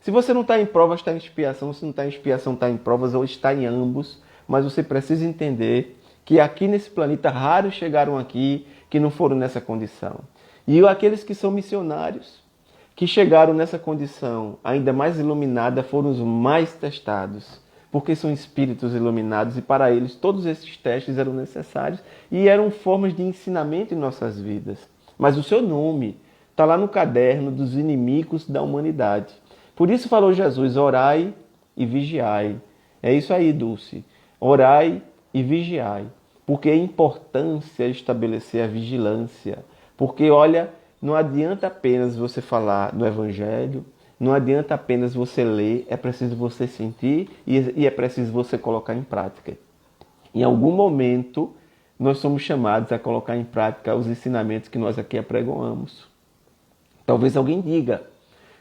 Se você não está em provas, está em expiação. Se não está em expiação, está em provas ou está em ambos. Mas você precisa entender que aqui nesse planeta raros chegaram aqui que não foram nessa condição. E aqueles que são missionários, que chegaram nessa condição ainda mais iluminada, foram os mais testados. Porque são espíritos iluminados e para eles todos esses testes eram necessários e eram formas de ensinamento em nossas vidas. Mas o seu nome está lá no caderno dos inimigos da humanidade. Por isso falou Jesus, orai e vigiai. É isso aí, Dulce. Orai e vigiai. Porque é importância estabelecer a vigilância. Porque, olha, não adianta apenas você falar no Evangelho, não adianta apenas você ler, é preciso você sentir e é preciso você colocar em prática. Em algum momento, nós somos chamados a colocar em prática os ensinamentos que nós aqui apregoamos. Talvez alguém diga,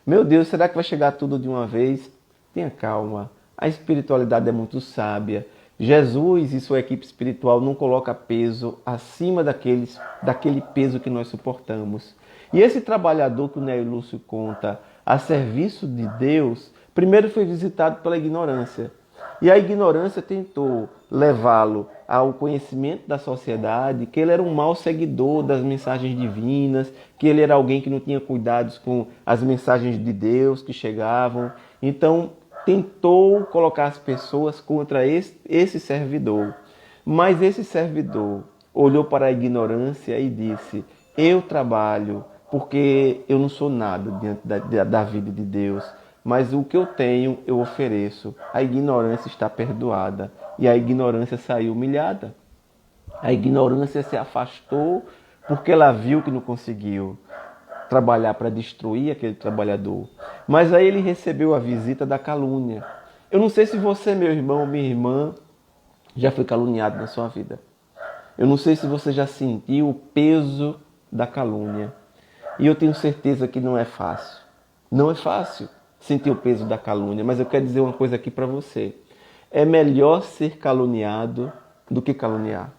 meu Deus, será que vai chegar tudo de uma vez? Tenha calma, a espiritualidade é muito sábia. Jesus e sua equipe espiritual não coloca peso acima daquele peso que nós suportamos. E esse trabalhador que o Nélio Lúcio conta, a serviço de Deus, primeiro foi visitado pela ignorância. E a ignorância tentou levá-lo ao conhecimento da sociedade, que ele era um mau seguidor das mensagens divinas, que ele era alguém que não tinha cuidados com as mensagens de Deus que chegavam. Então, tentou colocar as pessoas contra esse servidor. Mas esse servidor olhou para a ignorância e disse, eu trabalho porque eu não sou nada diante da vida de Deus, mas o que eu tenho eu ofereço. A ignorância está perdoada e a ignorância saiu humilhada. A ignorância se afastou porque ela viu que não conseguiu trabalhar para destruir aquele trabalhador. Mas aí ele recebeu a visita da calúnia. Eu não sei se você, meu irmão ou minha irmã, já foi caluniado na sua vida. Eu não sei se você já sentiu o peso da calúnia. E eu tenho certeza que não é fácil. Não é fácil sentir o peso da calúnia, mas eu quero dizer uma coisa aqui para você. É melhor ser caluniado do que caluniar.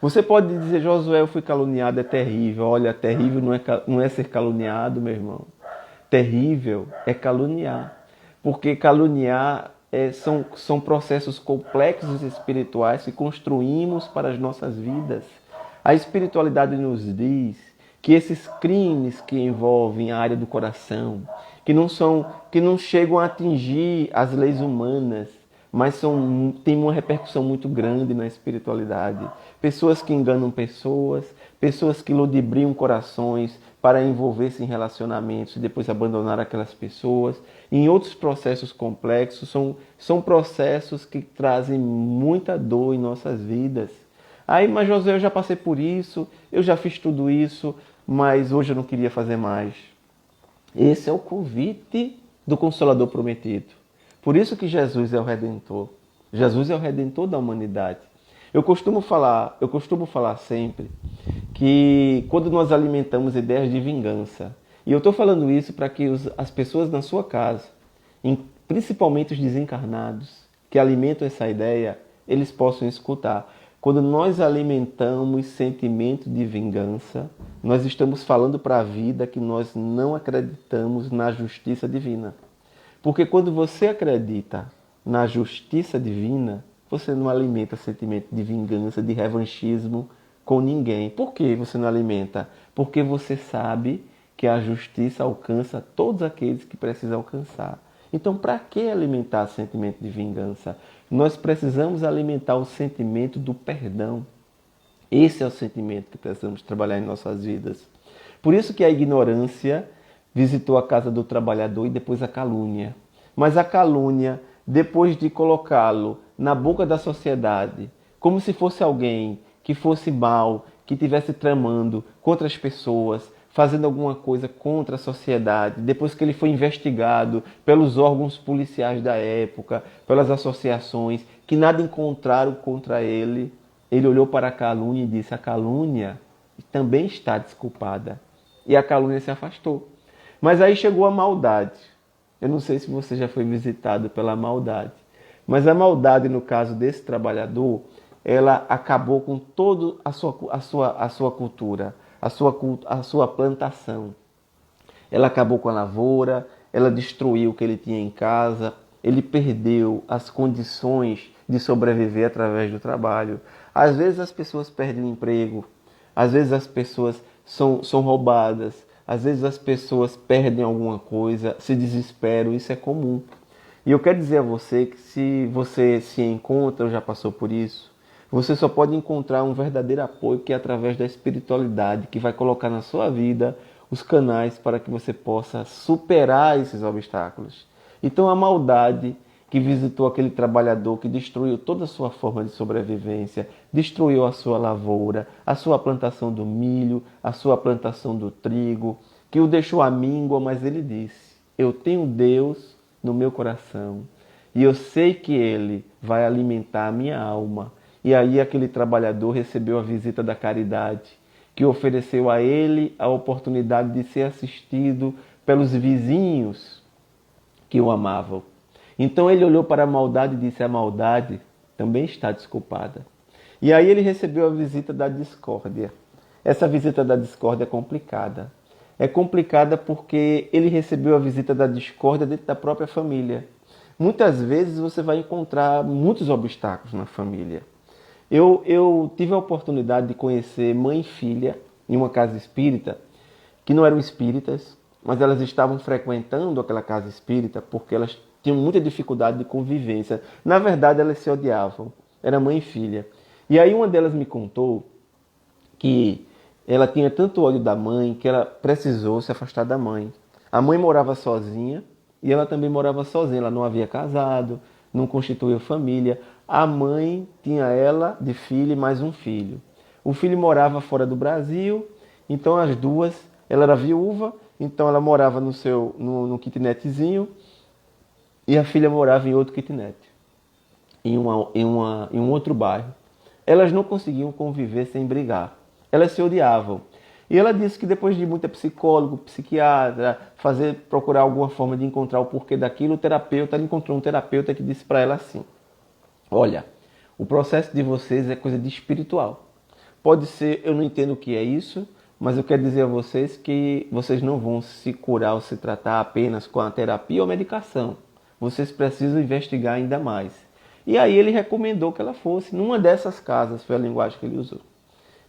Você pode dizer, Josué, eu fui caluniado, é terrível. Olha, terrível não é ser caluniado, meu irmão. Terrível é caluniar. Porque caluniar são processos complexos espirituais que construímos para as nossas vidas. A espiritualidade nos diz que esses crimes que envolvem a área do coração, que não chegam a atingir as leis humanas, mas têm uma repercussão muito grande na espiritualidade. Pessoas que enganam pessoas que ludibriam corações para envolver-se em relacionamentos e depois abandonar aquelas pessoas. Em outros processos complexos, são processos que trazem muita dor em nossas vidas. Aí, mas José, eu já passei por isso, eu já fiz tudo isso, mas hoje eu não queria fazer mais. Esse é o convite do Consolador prometido. Por isso que Jesus é o Redentor. Jesus é o Redentor da humanidade. Eu costumo falar sempre que quando nós alimentamos ideias de vingança, e eu estou falando isso para que as pessoas na sua casa, principalmente os desencarnados, que alimentam essa ideia, eles possam escutar. Quando nós alimentamos sentimento de vingança, nós estamos falando para a vida que nós não acreditamos na justiça divina. Porque quando você acredita na justiça divina, você não alimenta sentimento de vingança, de revanchismo com ninguém. Por que você não alimenta? Porque você sabe que a justiça alcança todos aqueles que precisam alcançar. Então, para que alimentar sentimento de vingança? Nós precisamos alimentar o sentimento do perdão. Esse é o sentimento que precisamos trabalhar em nossas vidas. Por isso que a ignorância visitou a casa do trabalhador e depois a calúnia. Mas a calúnia, depois de colocá-lo na boca da sociedade, como se fosse alguém que fosse mal, que estivesse tramando contra as pessoas, fazendo alguma coisa contra a sociedade, depois que ele foi investigado pelos órgãos policiais da época, pelas associações, que nada encontraram contra ele, ele olhou para a calúnia e disse: a calúnia também está desculpada. E a calúnia se afastou. Mas aí chegou a maldade. Eu não sei se você já foi visitado pela maldade, mas a maldade, no caso desse trabalhador, ela acabou com toda a sua cultura, a sua plantação. Ela acabou com a lavoura, ela destruiu o que ele tinha em casa, ele perdeu as condições de sobreviver através do trabalho. Às vezes as pessoas perdem emprego, às vezes as pessoas são roubadas, às vezes as pessoas perdem alguma coisa, se desesperam, isso é comum. E eu quero dizer a você que se você se encontra ou já passou por isso, você só pode encontrar um verdadeiro apoio que é através da espiritualidade, que vai colocar na sua vida os canais para que você possa superar esses obstáculos. Então a maldade que visitou aquele trabalhador, que destruiu toda a sua forma de sobrevivência, destruiu a sua lavoura, a sua plantação do milho, a sua plantação do trigo, que o deixou à míngua, mas ele disse: eu tenho Deus no meu coração e eu sei que Ele vai alimentar a minha alma. E aí aquele trabalhador recebeu a visita da caridade, que ofereceu a ele a oportunidade de ser assistido pelos vizinhos que o amavam. Então ele olhou para a maldade e disse: a maldade também está desculpada. E aí ele recebeu a visita da discórdia. Essa visita da discórdia é complicada. É complicada porque ele recebeu a visita da discórdia dentro da própria família. Muitas vezes você vai encontrar muitos obstáculos na família. Eu tive a oportunidade de conhecer mãe e filha em uma casa espírita, que não eram espíritas, mas elas estavam frequentando aquela casa espírita porque elas tinham muita dificuldade de convivência. Na verdade, elas se odiavam. Era mãe e filha. E aí uma delas me contou que ela tinha tanto ódio da mãe que ela precisou se afastar da mãe. A mãe morava sozinha e ela também morava sozinha. Ela não havia casado, não constituiu família. A mãe tinha ela de filha e mais um filho. O filho morava fora do Brasil, então as duas, ela era viúva, então ela morava no kitnetzinho e a filha morava em outro kitnet, em um outro bairro. Elas não conseguiam conviver sem brigar. Elas se odiavam. E ela disse que depois de muita psicólogo, psiquiatra, procurar alguma forma de encontrar o porquê daquilo, ela encontrou um terapeuta que disse para ela assim: olha, o processo de vocês é coisa de espiritual. Pode ser, eu não entendo o que é isso, mas eu quero dizer a vocês que vocês não vão se curar ou se tratar apenas com a terapia ou medicação. Vocês precisam investigar ainda mais. E aí ele recomendou que ela fosse numa dessas casas, foi a linguagem que ele usou.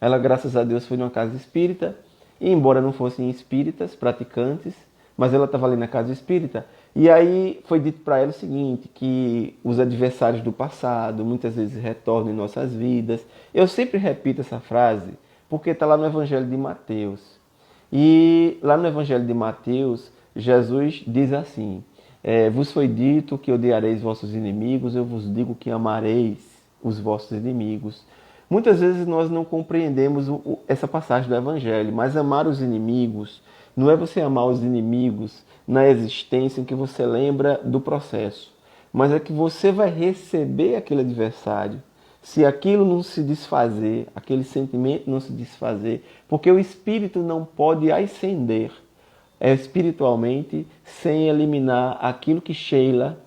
Ela, graças a Deus, foi numa casa espírita, e embora não fossem espíritas, praticantes, mas ela estava ali na casa espírita. E aí foi dito para ela o seguinte, que os adversários do passado muitas vezes retornam em nossas vidas. Eu sempre repito essa frase, porque está lá no Evangelho de Mateus. E lá no Evangelho de Mateus, Jesus diz assim: vos foi dito que odiareis vossos inimigos, eu vos digo que amareis os vossos inimigos. Muitas vezes nós não compreendemos essa passagem do Evangelho, mas amar os inimigos não é você amar os inimigos na existência em que você lembra do processo, mas é que você vai receber aquele adversário se aquilo não se desfazer, aquele sentimento não se desfazer, porque o espírito não pode ascender espiritualmente sem eliminar aquilo que Sheila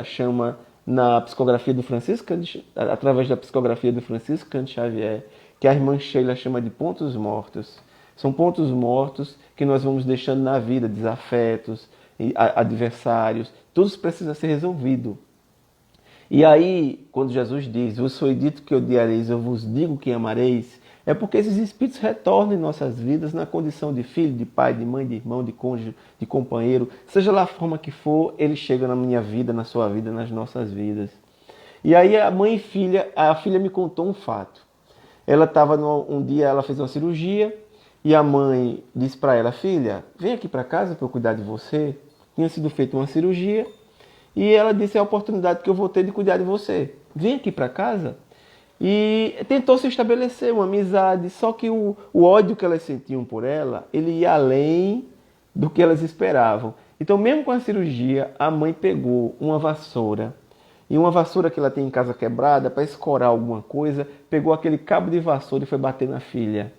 chama na psicografia do Francisco, através da psicografia do Francisco Cândido Xavier, que a irmã Sheila chama de pontos mortos. São pontos mortos que nós vamos deixando na vida, desafetos, adversários, tudo precisa ser resolvido. E aí, quando Jesus diz: vos foi dito que odiareis, eu vos digo que amareis, é porque esses espíritos retornam em nossas vidas na condição de filho, de pai, de mãe, de irmão, de cônjuge, de companheiro. Seja lá a forma que for, ele chega na minha vida, na sua vida, nas nossas vidas. E aí a mãe e filha, a filha me contou um fato. Ela estava um dia, ela fez uma cirurgia e a mãe disse para ela: filha, vem aqui para casa para eu cuidar de você. Tinha sido feita uma cirurgia e ela disse: é a oportunidade que eu vou ter de cuidar de você. Vem aqui para casa. E tentou se estabelecer uma amizade, só que o ódio que elas sentiam por ela, ele ia além do que elas esperavam. Então, mesmo com a cirurgia, a mãe pegou uma vassoura, e uma vassoura que ela tem em casa quebrada, para escorar alguma coisa, pegou aquele cabo de vassoura e foi bater na filha.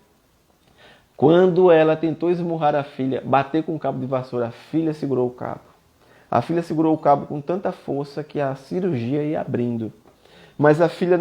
Quando ela tentou esmurrar a filha, bater com o cabo de vassoura, a filha segurou o cabo. A filha segurou o cabo com tanta força que a cirurgia ia abrindo. Mas a filha,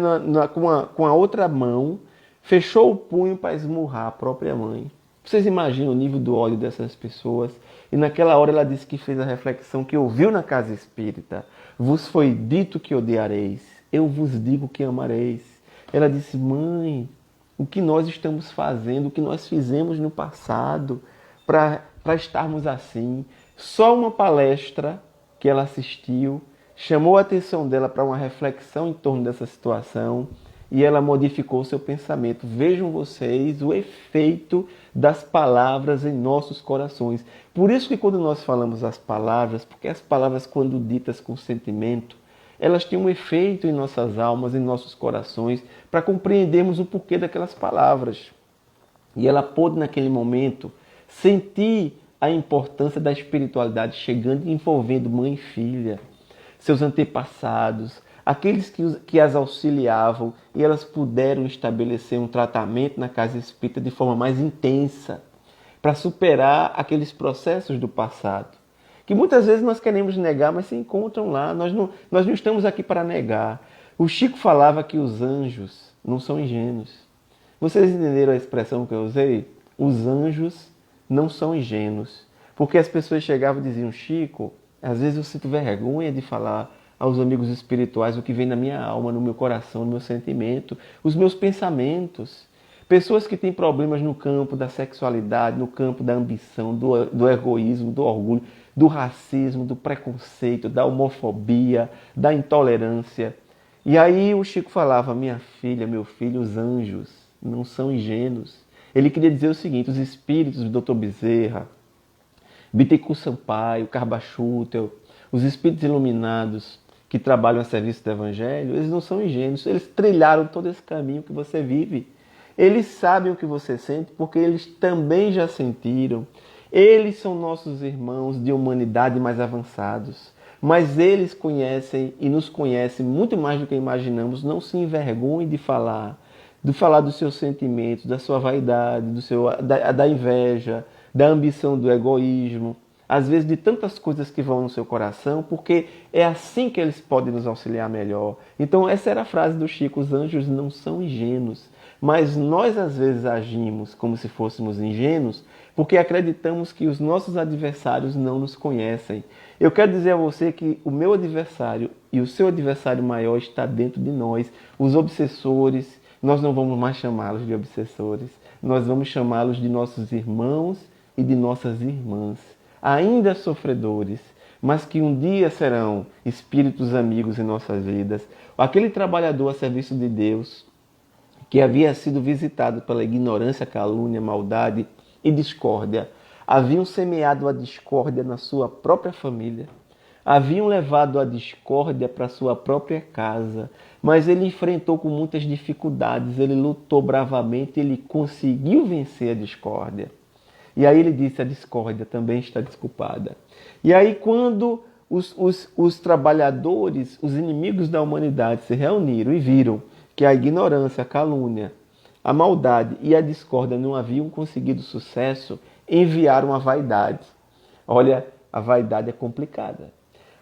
com a outra mão, fechou o punho para esmurrar a própria mãe. Vocês imaginam o nível do ódio dessas pessoas? E naquela hora ela disse que fez a reflexão que ouviu na casa espírita. Vos foi dito que odiareis, eu vos digo que amareis. Ela disse: mãe, o que nós estamos fazendo, o que nós fizemos no passado para estarmos assim? Só uma palestra que ela assistiu chamou a atenção dela para uma reflexão em torno dessa situação e ela modificou o seu pensamento. Vejam vocês o efeito das palavras em nossos corações. Por isso que quando nós falamos as palavras, porque as palavras, quando ditas com sentimento, elas têm um efeito em nossas almas, em nossos corações, para compreendermos o porquê daquelas palavras. E ela pôde, naquele momento, sentir a importância da espiritualidade chegando e envolvendo mãe e filha, seus antepassados, aqueles que as auxiliavam, e elas puderam estabelecer um tratamento na casa espírita de forma mais intensa, para superar aqueles processos do passado, que muitas vezes nós queremos negar, mas se encontram lá. Nós não estamos aqui para negar. O Chico falava que os anjos não são ingênuos. Vocês entenderam a expressão que eu usei? Os anjos não são ingênuos. Porque as pessoas chegavam e diziam: Chico, às vezes eu sinto vergonha de falar aos amigos espirituais o que vem na minha alma, no meu coração, no meu sentimento, os meus pensamentos. Pessoas que têm problemas no campo da sexualidade, no campo da ambição, do egoísmo, do orgulho, do racismo, do preconceito, da homofobia, da intolerância. E aí o Chico falava: minha filha, meu filho, os anjos não são ingênuos. Ele queria dizer o seguinte: os espíritos do Dr. Bezerra, Bittencourt Sampaio, Carbachutel, os espíritos iluminados que trabalham a serviço do Evangelho, eles não são ingênuos. Eles trilharam todo esse caminho que você vive. Eles sabem o que você sente porque eles também já sentiram. Eles são nossos irmãos de humanidade mais avançados. Mas eles conhecem e nos conhecem muito mais do que imaginamos. Não se envergonhem de falar dos seus sentimentos, da sua vaidade, da inveja, da ambição, do egoísmo, às vezes de tantas coisas que vão no seu coração, porque é assim que eles podem nos auxiliar melhor. Então essa era a frase do Chico: os anjos não são ingênuos, mas nós às vezes agimos como se fôssemos ingênuos, porque acreditamos que os nossos adversários não nos conhecem. Eu quero dizer a você que o meu adversário e o seu adversário maior está dentro de nós. Os obsessores, nós não vamos mais chamá-los de obsessores, nós vamos chamá-los de nossos irmãos e de nossas irmãs, ainda sofredores, mas que um dia serão espíritos amigos em nossas vidas. Aquele trabalhador a serviço de Deus, que havia sido visitado pela ignorância, calúnia, maldade e discórdia, haviam semeado a discórdia na sua própria família, haviam levado a discórdia para sua própria casa, mas ele enfrentou com muitas dificuldades, ele lutou bravamente, ele conseguiu vencer a discórdia. E aí ele disse: a discórdia também está desculpada. E aí quando os trabalhadores, os inimigos da humanidade se reuniram e viram que a ignorância, a calúnia, a maldade e a discórdia não haviam conseguido sucesso, enviaram a vaidade. Olha, a vaidade é complicada.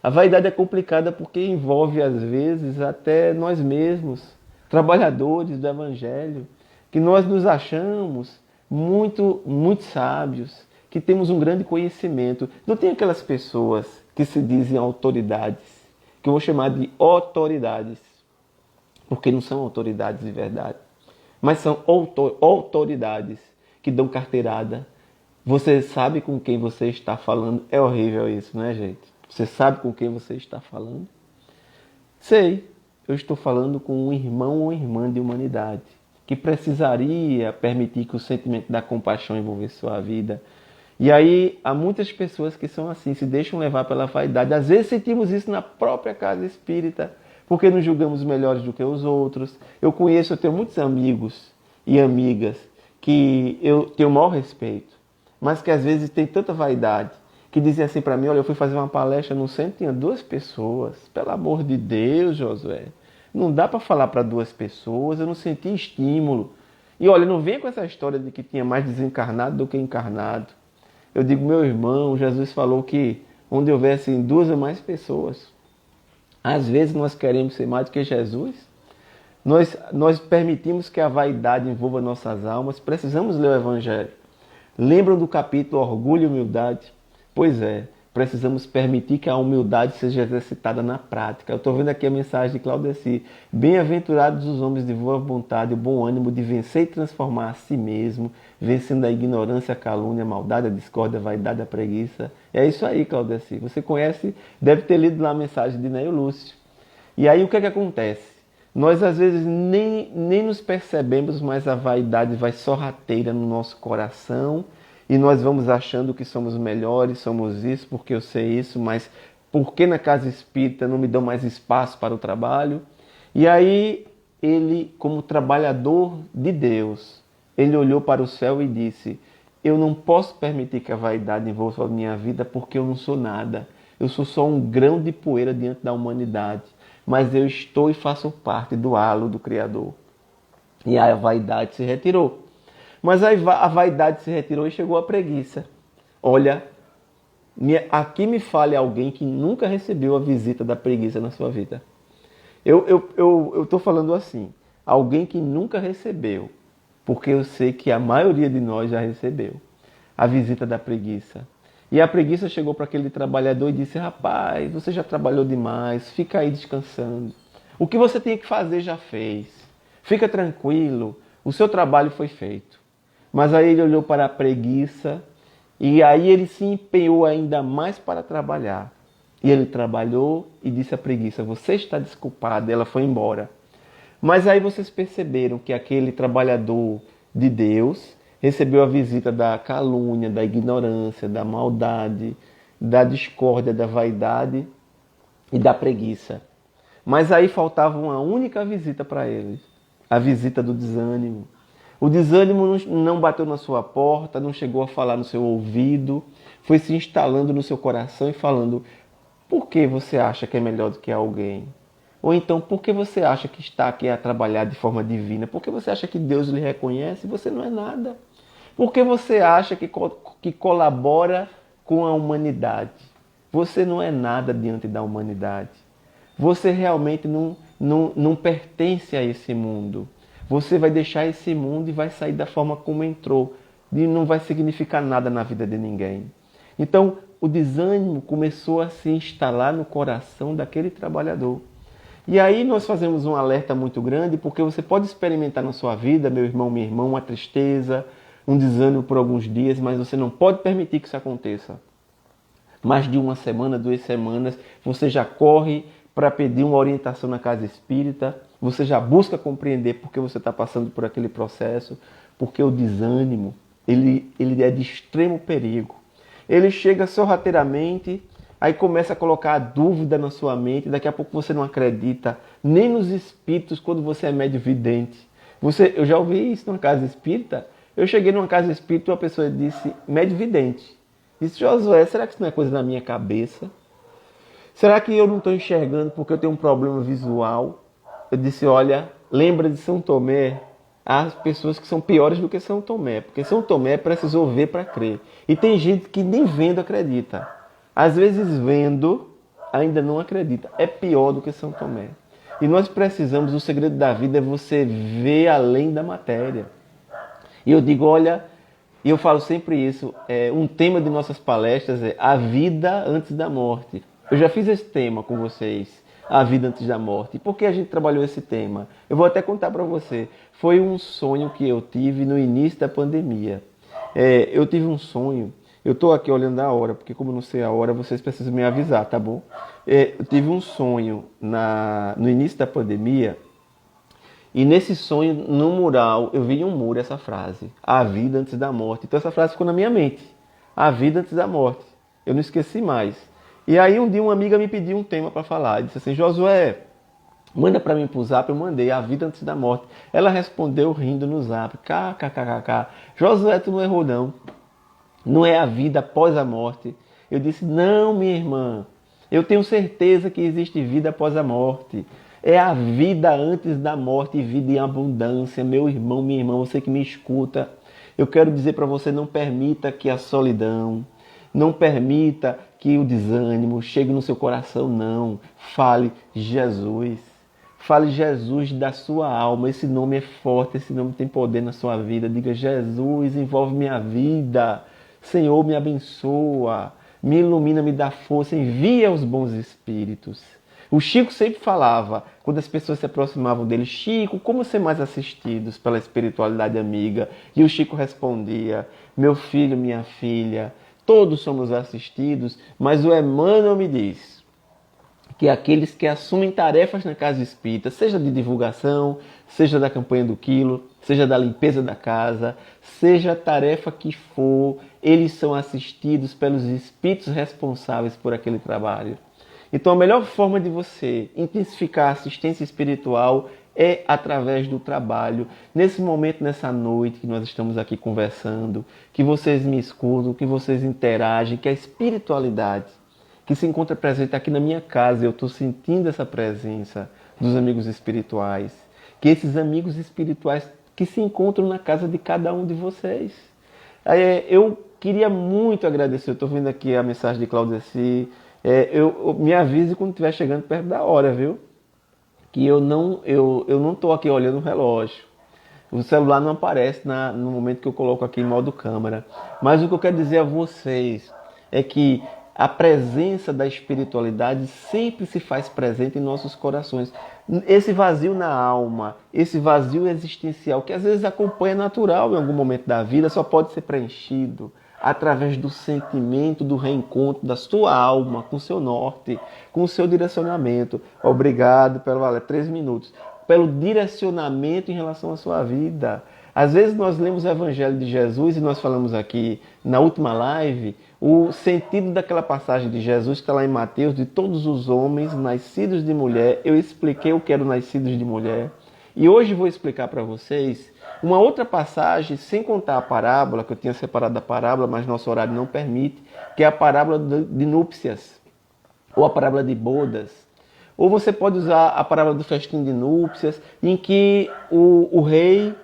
A vaidade é complicada porque envolve, às vezes, até nós mesmos, trabalhadores do Evangelho, que nós nos achamos muito sábios, que temos um grande conhecimento. Não tem aquelas pessoas que se dizem autoridades, que eu vou chamar de autoridades, porque não são autoridades de verdade, mas são autoridades que dão carteirada. Você sabe com quem você está falando. É horrível isso, né, gente? Você sabe com quem você está falando? Sei, eu estou falando com um irmão ou irmã de humanidade. que precisaria permitir que o sentimento da compaixão envolvesse sua vida. E aí há muitas pessoas que são assim, se deixam levar pela vaidade. Às vezes sentimos isso na própria casa espírita, porque nos julgamos melhores do que os outros. Eu tenho muitos amigos e amigas que eu tenho o maior respeito, mas que às vezes tem tanta vaidade, que dizem assim para mim: olha, eu fui fazer uma palestra no centro, tinha 2 pessoas. Pelo amor de Deus, Josué, não dá para falar para 2 pessoas, eu não senti estímulo. E olha, não venha com essa história de que tinha mais desencarnado do que encarnado. Eu digo: meu irmão, Jesus falou que onde houvessem 2 ou mais pessoas. Às vezes nós queremos ser mais do que Jesus. Nós permitimos que a vaidade envolva nossas almas. Precisamos ler o Evangelho. Lembram do capítulo Orgulho e Humildade? Pois é, precisamos permitir que a humildade seja exercitada na prática. Eu estou vendo aqui a mensagem de Claudeci. Bem-aventurados os homens de boa vontade e bom ânimo de vencer e transformar a si mesmo, vencendo a ignorância, a calúnia, a maldade, a discórdia, a vaidade, a preguiça. É isso aí, Claudeci. Você conhece, deve ter lido lá a mensagem de Neio Lúcio. E aí o que é que acontece? Nós às vezes nem nos percebemos, mas a vaidade vai sorrateira no nosso coração e nós vamos achando que somos melhores, somos isso, porque eu sei isso, mas por que na casa espírita não me dão mais espaço para o trabalho? E aí ele, como trabalhador de Deus, ele olhou para o céu e disse: eu não posso permitir que a vaidade envolva a minha vida porque eu não sou nada. Eu sou só um grão de poeira diante da humanidade. Mas eu estou e faço parte do halo do Criador. E aí a vaidade se retirou. Mas aí a vaidade se retirou e chegou a preguiça. Olha, aqui me fale alguém que nunca recebeu a visita da preguiça na sua vida. Eu estou falando assim, alguém que nunca recebeu, porque eu sei que a maioria de nós já recebeu a visita da preguiça. E a preguiça chegou para aquele trabalhador e disse: rapaz, você já trabalhou demais, fica aí descansando. O que você tinha que fazer já fez. Fica tranquilo, o seu trabalho foi feito. Mas aí ele olhou para a preguiça e aí ele se empenhou ainda mais para trabalhar. E ele trabalhou e disse à preguiça: você está desculpada. Ela foi embora. Mas aí vocês perceberam que aquele trabalhador de Deus recebeu a visita da calúnia, da ignorância, da maldade, da discórdia, da vaidade e da preguiça. Mas aí faltava uma única visita para eles, a visita do desânimo. O desânimo não bateu na sua porta, não chegou a falar no seu ouvido, foi se instalando no seu coração e falando: por que você acha que é melhor do que alguém? Ou então, por que você acha que está aqui a trabalhar de forma divina? Por que você acha que Deus lhe reconhece? Você não é nada. Por que você acha que colabora com a humanidade? Você não é nada diante da humanidade. Você realmente não pertence a esse mundo. Você vai deixar esse mundo e vai sair da forma como entrou. E não vai significar nada na vida de ninguém. Então, o desânimo começou a se instalar no coração daquele trabalhador. E aí nós fazemos um alerta muito grande, porque você pode experimentar na sua vida, meu irmão, minha irmã, uma tristeza, um desânimo por alguns dias, mas você não pode permitir que isso aconteça. Mais de 1 semana, 2 semanas, você já corre para pedir uma orientação na casa espírita, você já busca compreender por que você está passando por aquele processo, porque o desânimo, ele é de extremo perigo. Ele chega sorrateiramente, aí começa a colocar a dúvida na sua mente, daqui a pouco você não acredita nem nos espíritos quando você é médio vidente. Eu já ouvi isso numa casa espírita. Eu cheguei numa casa espírita e uma pessoa disse: médio vidente. Disse: Josué, será que isso não é coisa da minha cabeça? Será que eu não estou enxergando porque eu tenho um problema visual? Eu disse: olha, lembra de São Tomé? Há pessoas que são piores do que São Tomé, porque São Tomé precisou ver para crer. E tem gente que nem vendo acredita. Às vezes vendo, ainda não acredita. É pior do que São Tomé. E nós precisamos, o segredo da vida é você ver além da matéria. E eu digo, olha, e eu falo sempre isso, um tema de nossas palestras é a vida antes da morte. Eu já fiz esse tema com vocês, a vida antes da morte. E por que a gente trabalhou esse tema? Eu vou até contar para você. Foi um sonho que eu tive no início da pandemia. Eu tive um sonho, eu estou aqui olhando a hora, porque como eu não sei a hora, vocês precisam me avisar, tá bom? Eu tive um sonho no início da pandemia, E nesse sonho, no mural, eu vi em um muro essa frase: a vida antes da morte. Então essa frase ficou na minha mente: a vida antes da morte. Eu não esqueci mais. E aí um dia uma amiga me pediu um tema para falar. Disse assim: Josué, manda para mim pro zap. Eu mandei: a vida antes da morte. Ela respondeu rindo no zap: kkkk. Josué, tu não errou não. Não é a vida após a morte. Eu disse: não, minha irmã. Eu tenho certeza que existe vida após a morte. É a vida antes da morte e vida em abundância. Meu irmão, minha irmã, você que me escuta, eu quero dizer para você: não permita que a solidão, não permita que o desânimo chegue no seu coração, não. Fale Jesus. Fale Jesus da sua alma. Esse nome é forte, esse nome tem poder na sua vida. Diga: Jesus, envolve minha vida. Senhor, me abençoa, me ilumina, me dá força, envia os bons espíritos. O Chico sempre falava, quando as pessoas se aproximavam dele: Chico, como ser mais assistidos pela espiritualidade amiga? E o Chico respondia: meu filho, minha filha, todos somos assistidos, mas o Emmanuel me diz que aqueles que assumem tarefas na casa espírita, seja de divulgação, seja da campanha do quilo, seja da limpeza da casa, seja a tarefa que for, eles são assistidos pelos espíritos responsáveis por aquele trabalho. Então a melhor forma de você intensificar a assistência espiritual é através do trabalho. Nesse momento, nessa noite que nós estamos aqui conversando, que vocês me escutam, que vocês interagem, que a espiritualidade que se encontra presente aqui na minha casa, eu estou sentindo essa presença dos amigos espirituais, que esses amigos espirituais que se encontram na casa de cada um de vocês. Eu queria muito agradecer, eu estou vendo aqui a mensagem de Claudeci, me avise quando estiver chegando perto da hora, viu? Que eu não estou aqui olhando o relógio. O celular não aparece no momento que eu coloco aqui em modo câmera. Mas o que eu quero dizer a vocês é que a presença da espiritualidade sempre se faz presente em nossos corações. Esse vazio na alma, esse vazio existencial, que às vezes acompanha natural em algum momento da vida, só pode ser preenchido através do sentimento do reencontro da sua alma com o seu norte, com o seu direcionamento. Obrigado pelo 3 minutos. Pelo direcionamento em relação à sua vida. Às vezes nós lemos o Evangelho de Jesus e nós falamos aqui na última live o sentido daquela passagem de Jesus que está lá em Mateus: de todos os homens nascidos de mulher. Eu expliquei o que eram nascidos de mulher. E hoje vou explicar para vocês uma outra passagem, sem contar a parábola, que eu tinha separado a parábola, mas nosso horário não permite, que é a parábola de núpcias, ou a parábola de bodas. Ou você pode usar a parábola do festim de núpcias, em que o rei,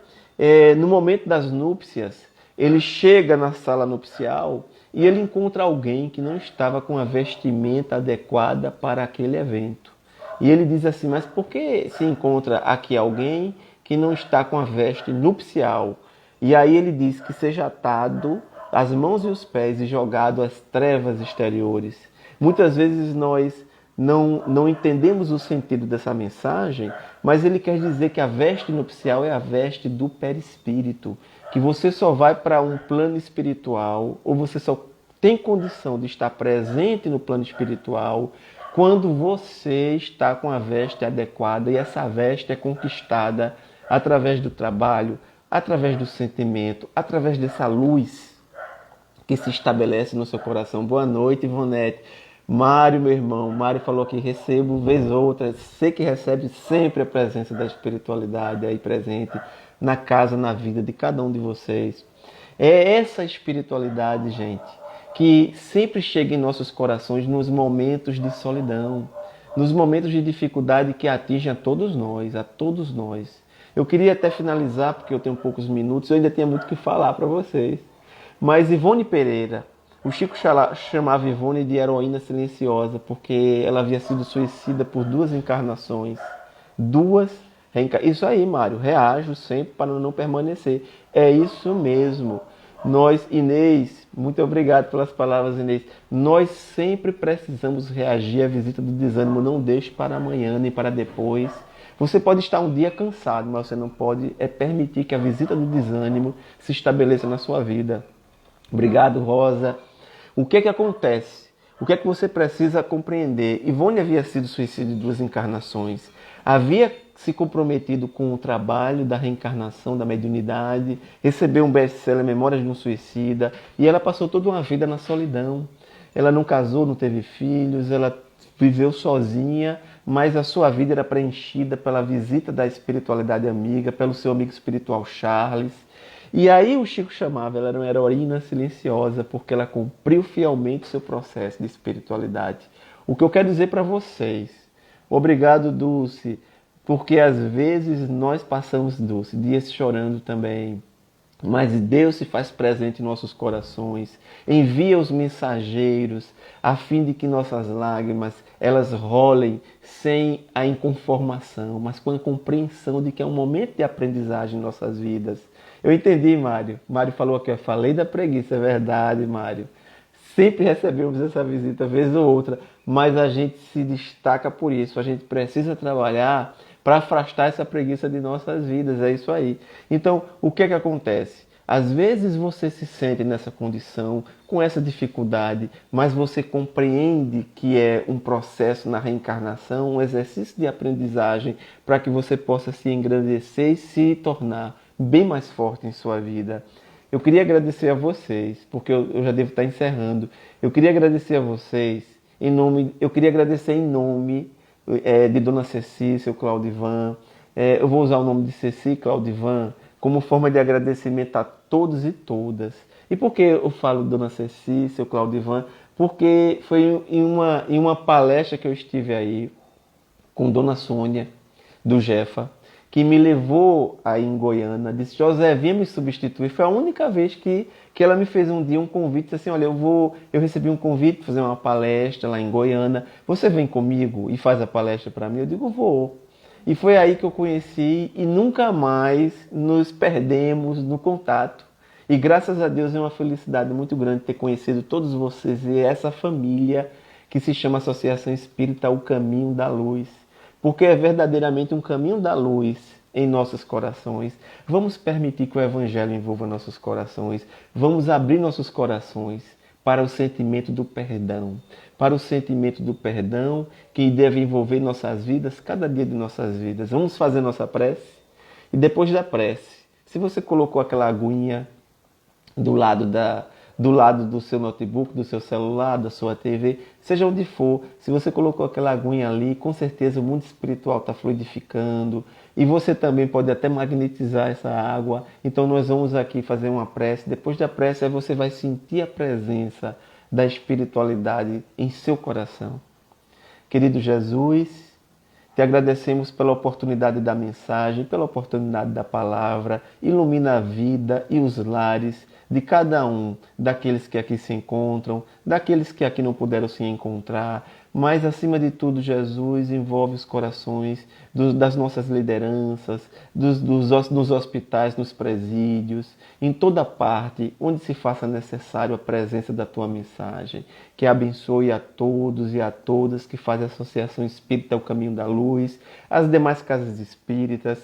no momento das núpcias, ele chega na sala nupcial e ele encontra alguém que não estava com a vestimenta adequada para aquele evento. E ele diz assim: mas por que se encontra aqui alguém que não está com a veste nupcial? E aí ele diz que seja atado as mãos e os pés e jogado às trevas exteriores. Muitas vezes nós não entendemos o sentido dessa mensagem, mas ele quer dizer que a veste nupcial é a veste do perispírito, que você só vai para um plano espiritual, ou você só tem condição de estar presente no plano espiritual quando você está com a veste adequada, e essa veste é conquistada através do trabalho, através do sentimento, através dessa luz que se estabelece no seu coração. Boa noite, Ivonete. Mário, meu irmão, Mário falou que recebo vez ou outra, sei que recebe sempre a presença da espiritualidade aí presente na casa, na vida de cada um de vocês. É essa espiritualidade, gente, que sempre chega em nossos corações nos momentos de solidão, nos momentos de dificuldade que atingem a todos nós, a todos nós. Eu queria até finalizar, porque eu tenho poucos minutos, eu ainda tinha muito que falar para vocês. Mas Ivone Pereira, o Chico chamava Ivone de heroína silenciosa, porque ela havia sido suicida por 2 encarnações. Isso aí, Mário, reajo sempre para não permanecer. É isso mesmo. Nós, Inês, muito obrigado pelas palavras, Inês. Nós sempre precisamos reagir à visita do desânimo. Não deixe para amanhã nem para depois. Você pode estar um dia cansado, mas você não pode permitir que a visita do desânimo se estabeleça na sua vida. Obrigado, Rosa. O que acontece? O que você precisa compreender? Ivone havia sido suicida de 2 encarnações. Havia se comprometido com o trabalho da reencarnação, da mediunidade, recebeu um best-seller Memórias de um Suicida, e ela passou toda uma vida na solidão. Ela não casou, não teve filhos, ela viveu sozinha, mas a sua vida era preenchida pela visita da espiritualidade amiga, pelo seu amigo espiritual Charles. E aí o Chico chamava, ela era uma heroína silenciosa, porque ela cumpriu fielmente o seu processo de espiritualidade. O que eu quero dizer para vocês, obrigado, Dulce, porque às vezes nós passamos, Dulce, dias chorando também, mas Deus se faz presente em nossos corações, envia os mensageiros, a fim de que nossas lágrimas, elas rolem sem a inconformação, mas com a compreensão de que é um momento de aprendizagem em nossas vidas. Eu entendi, Mário. Mário falou aqui, eu falei da preguiça, é verdade, Mário. Sempre recebemos essa visita, vez ou outra, mas a gente se destaca por isso. A gente precisa trabalhar para afastar essa preguiça de nossas vidas, é isso aí. Então, o que é que acontece? Às vezes você se sente nessa condição, com essa dificuldade, mas você compreende que é um processo na reencarnação, um exercício de aprendizagem para que você possa se engrandecer e se tornar bem mais forte em sua vida. Eu queria agradecer a vocês, porque eu já devo estar encerrando. Eu queria agradecer a vocês, eu queria agradecer em nome de Dona Ceci, seu Claudivan. Eu vou usar o nome de Ceci e Claudivan como forma de agradecimento a todos e todas. E por que eu falo Dona Ceci, seu Claudivan? Porque foi em uma palestra que eu estive aí com Dona Sônia, do Jefa, que me levou aí em Goiânia, disse, José, vinha me substituir. Foi a única vez que ela me fez um dia um convite, disse assim, olha, eu recebi um convite para fazer uma palestra lá em Goiânia, você vem comigo e faz a palestra para mim? Eu digo, vou. E foi aí que eu conheci e nunca mais nos perdemos no contato. E graças a Deus é uma felicidade muito grande ter conhecido todos vocês e essa família que se chama Associação Espírita O Caminho da Luz. Porque é verdadeiramente um caminho da luz em nossos corações. Vamos permitir que o Evangelho envolva nossos corações. Vamos abrir nossos corações para o sentimento do perdão. Para o sentimento do perdão que deve envolver nossas vidas, cada dia de nossas vidas. Vamos fazer nossa prece? E depois da prece, se você colocou aquela aguinha do lado do seu notebook, do seu celular, da sua TV, seja onde for, se você colocou aquela aguinha ali, com certeza o mundo espiritual está fluidificando e você também pode até magnetizar essa água. Então nós vamos aqui fazer uma prece. Depois da prece, aí você vai sentir a presença da espiritualidade em seu coração. Querido Jesus, te agradecemos pela oportunidade da mensagem, pela oportunidade da palavra. Ilumina a vida e os lares de cada um daqueles que aqui se encontram, daqueles que aqui não puderam se encontrar, mas acima de tudo, Jesus, envolve os corações das nossas lideranças, nos hospitais, nos presídios, em toda parte onde se faça necessário a presença da tua mensagem, que abençoe a todos e a todas que fazem a Associação Espírita O Caminho da Luz, as demais casas espíritas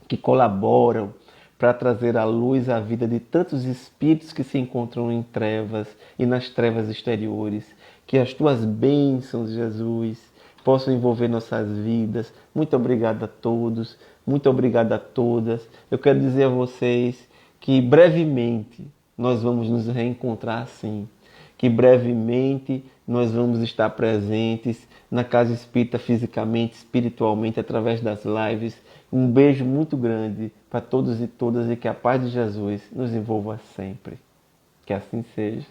que colaboram para trazer à luz a vida de tantos espíritos que se encontram em trevas e nas trevas exteriores. Que as tuas bênçãos, Jesus, possam envolver nossas vidas. Muito obrigado a todos, muito obrigado a todas. Eu quero dizer a vocês que brevemente nós vamos nos reencontrar assim. Que brevemente nós vamos estar presentes na Casa Espírita fisicamente, espiritualmente, através das lives. Um beijo muito grande para todos e todas e que a paz de Jesus nos envolva sempre. Que assim seja.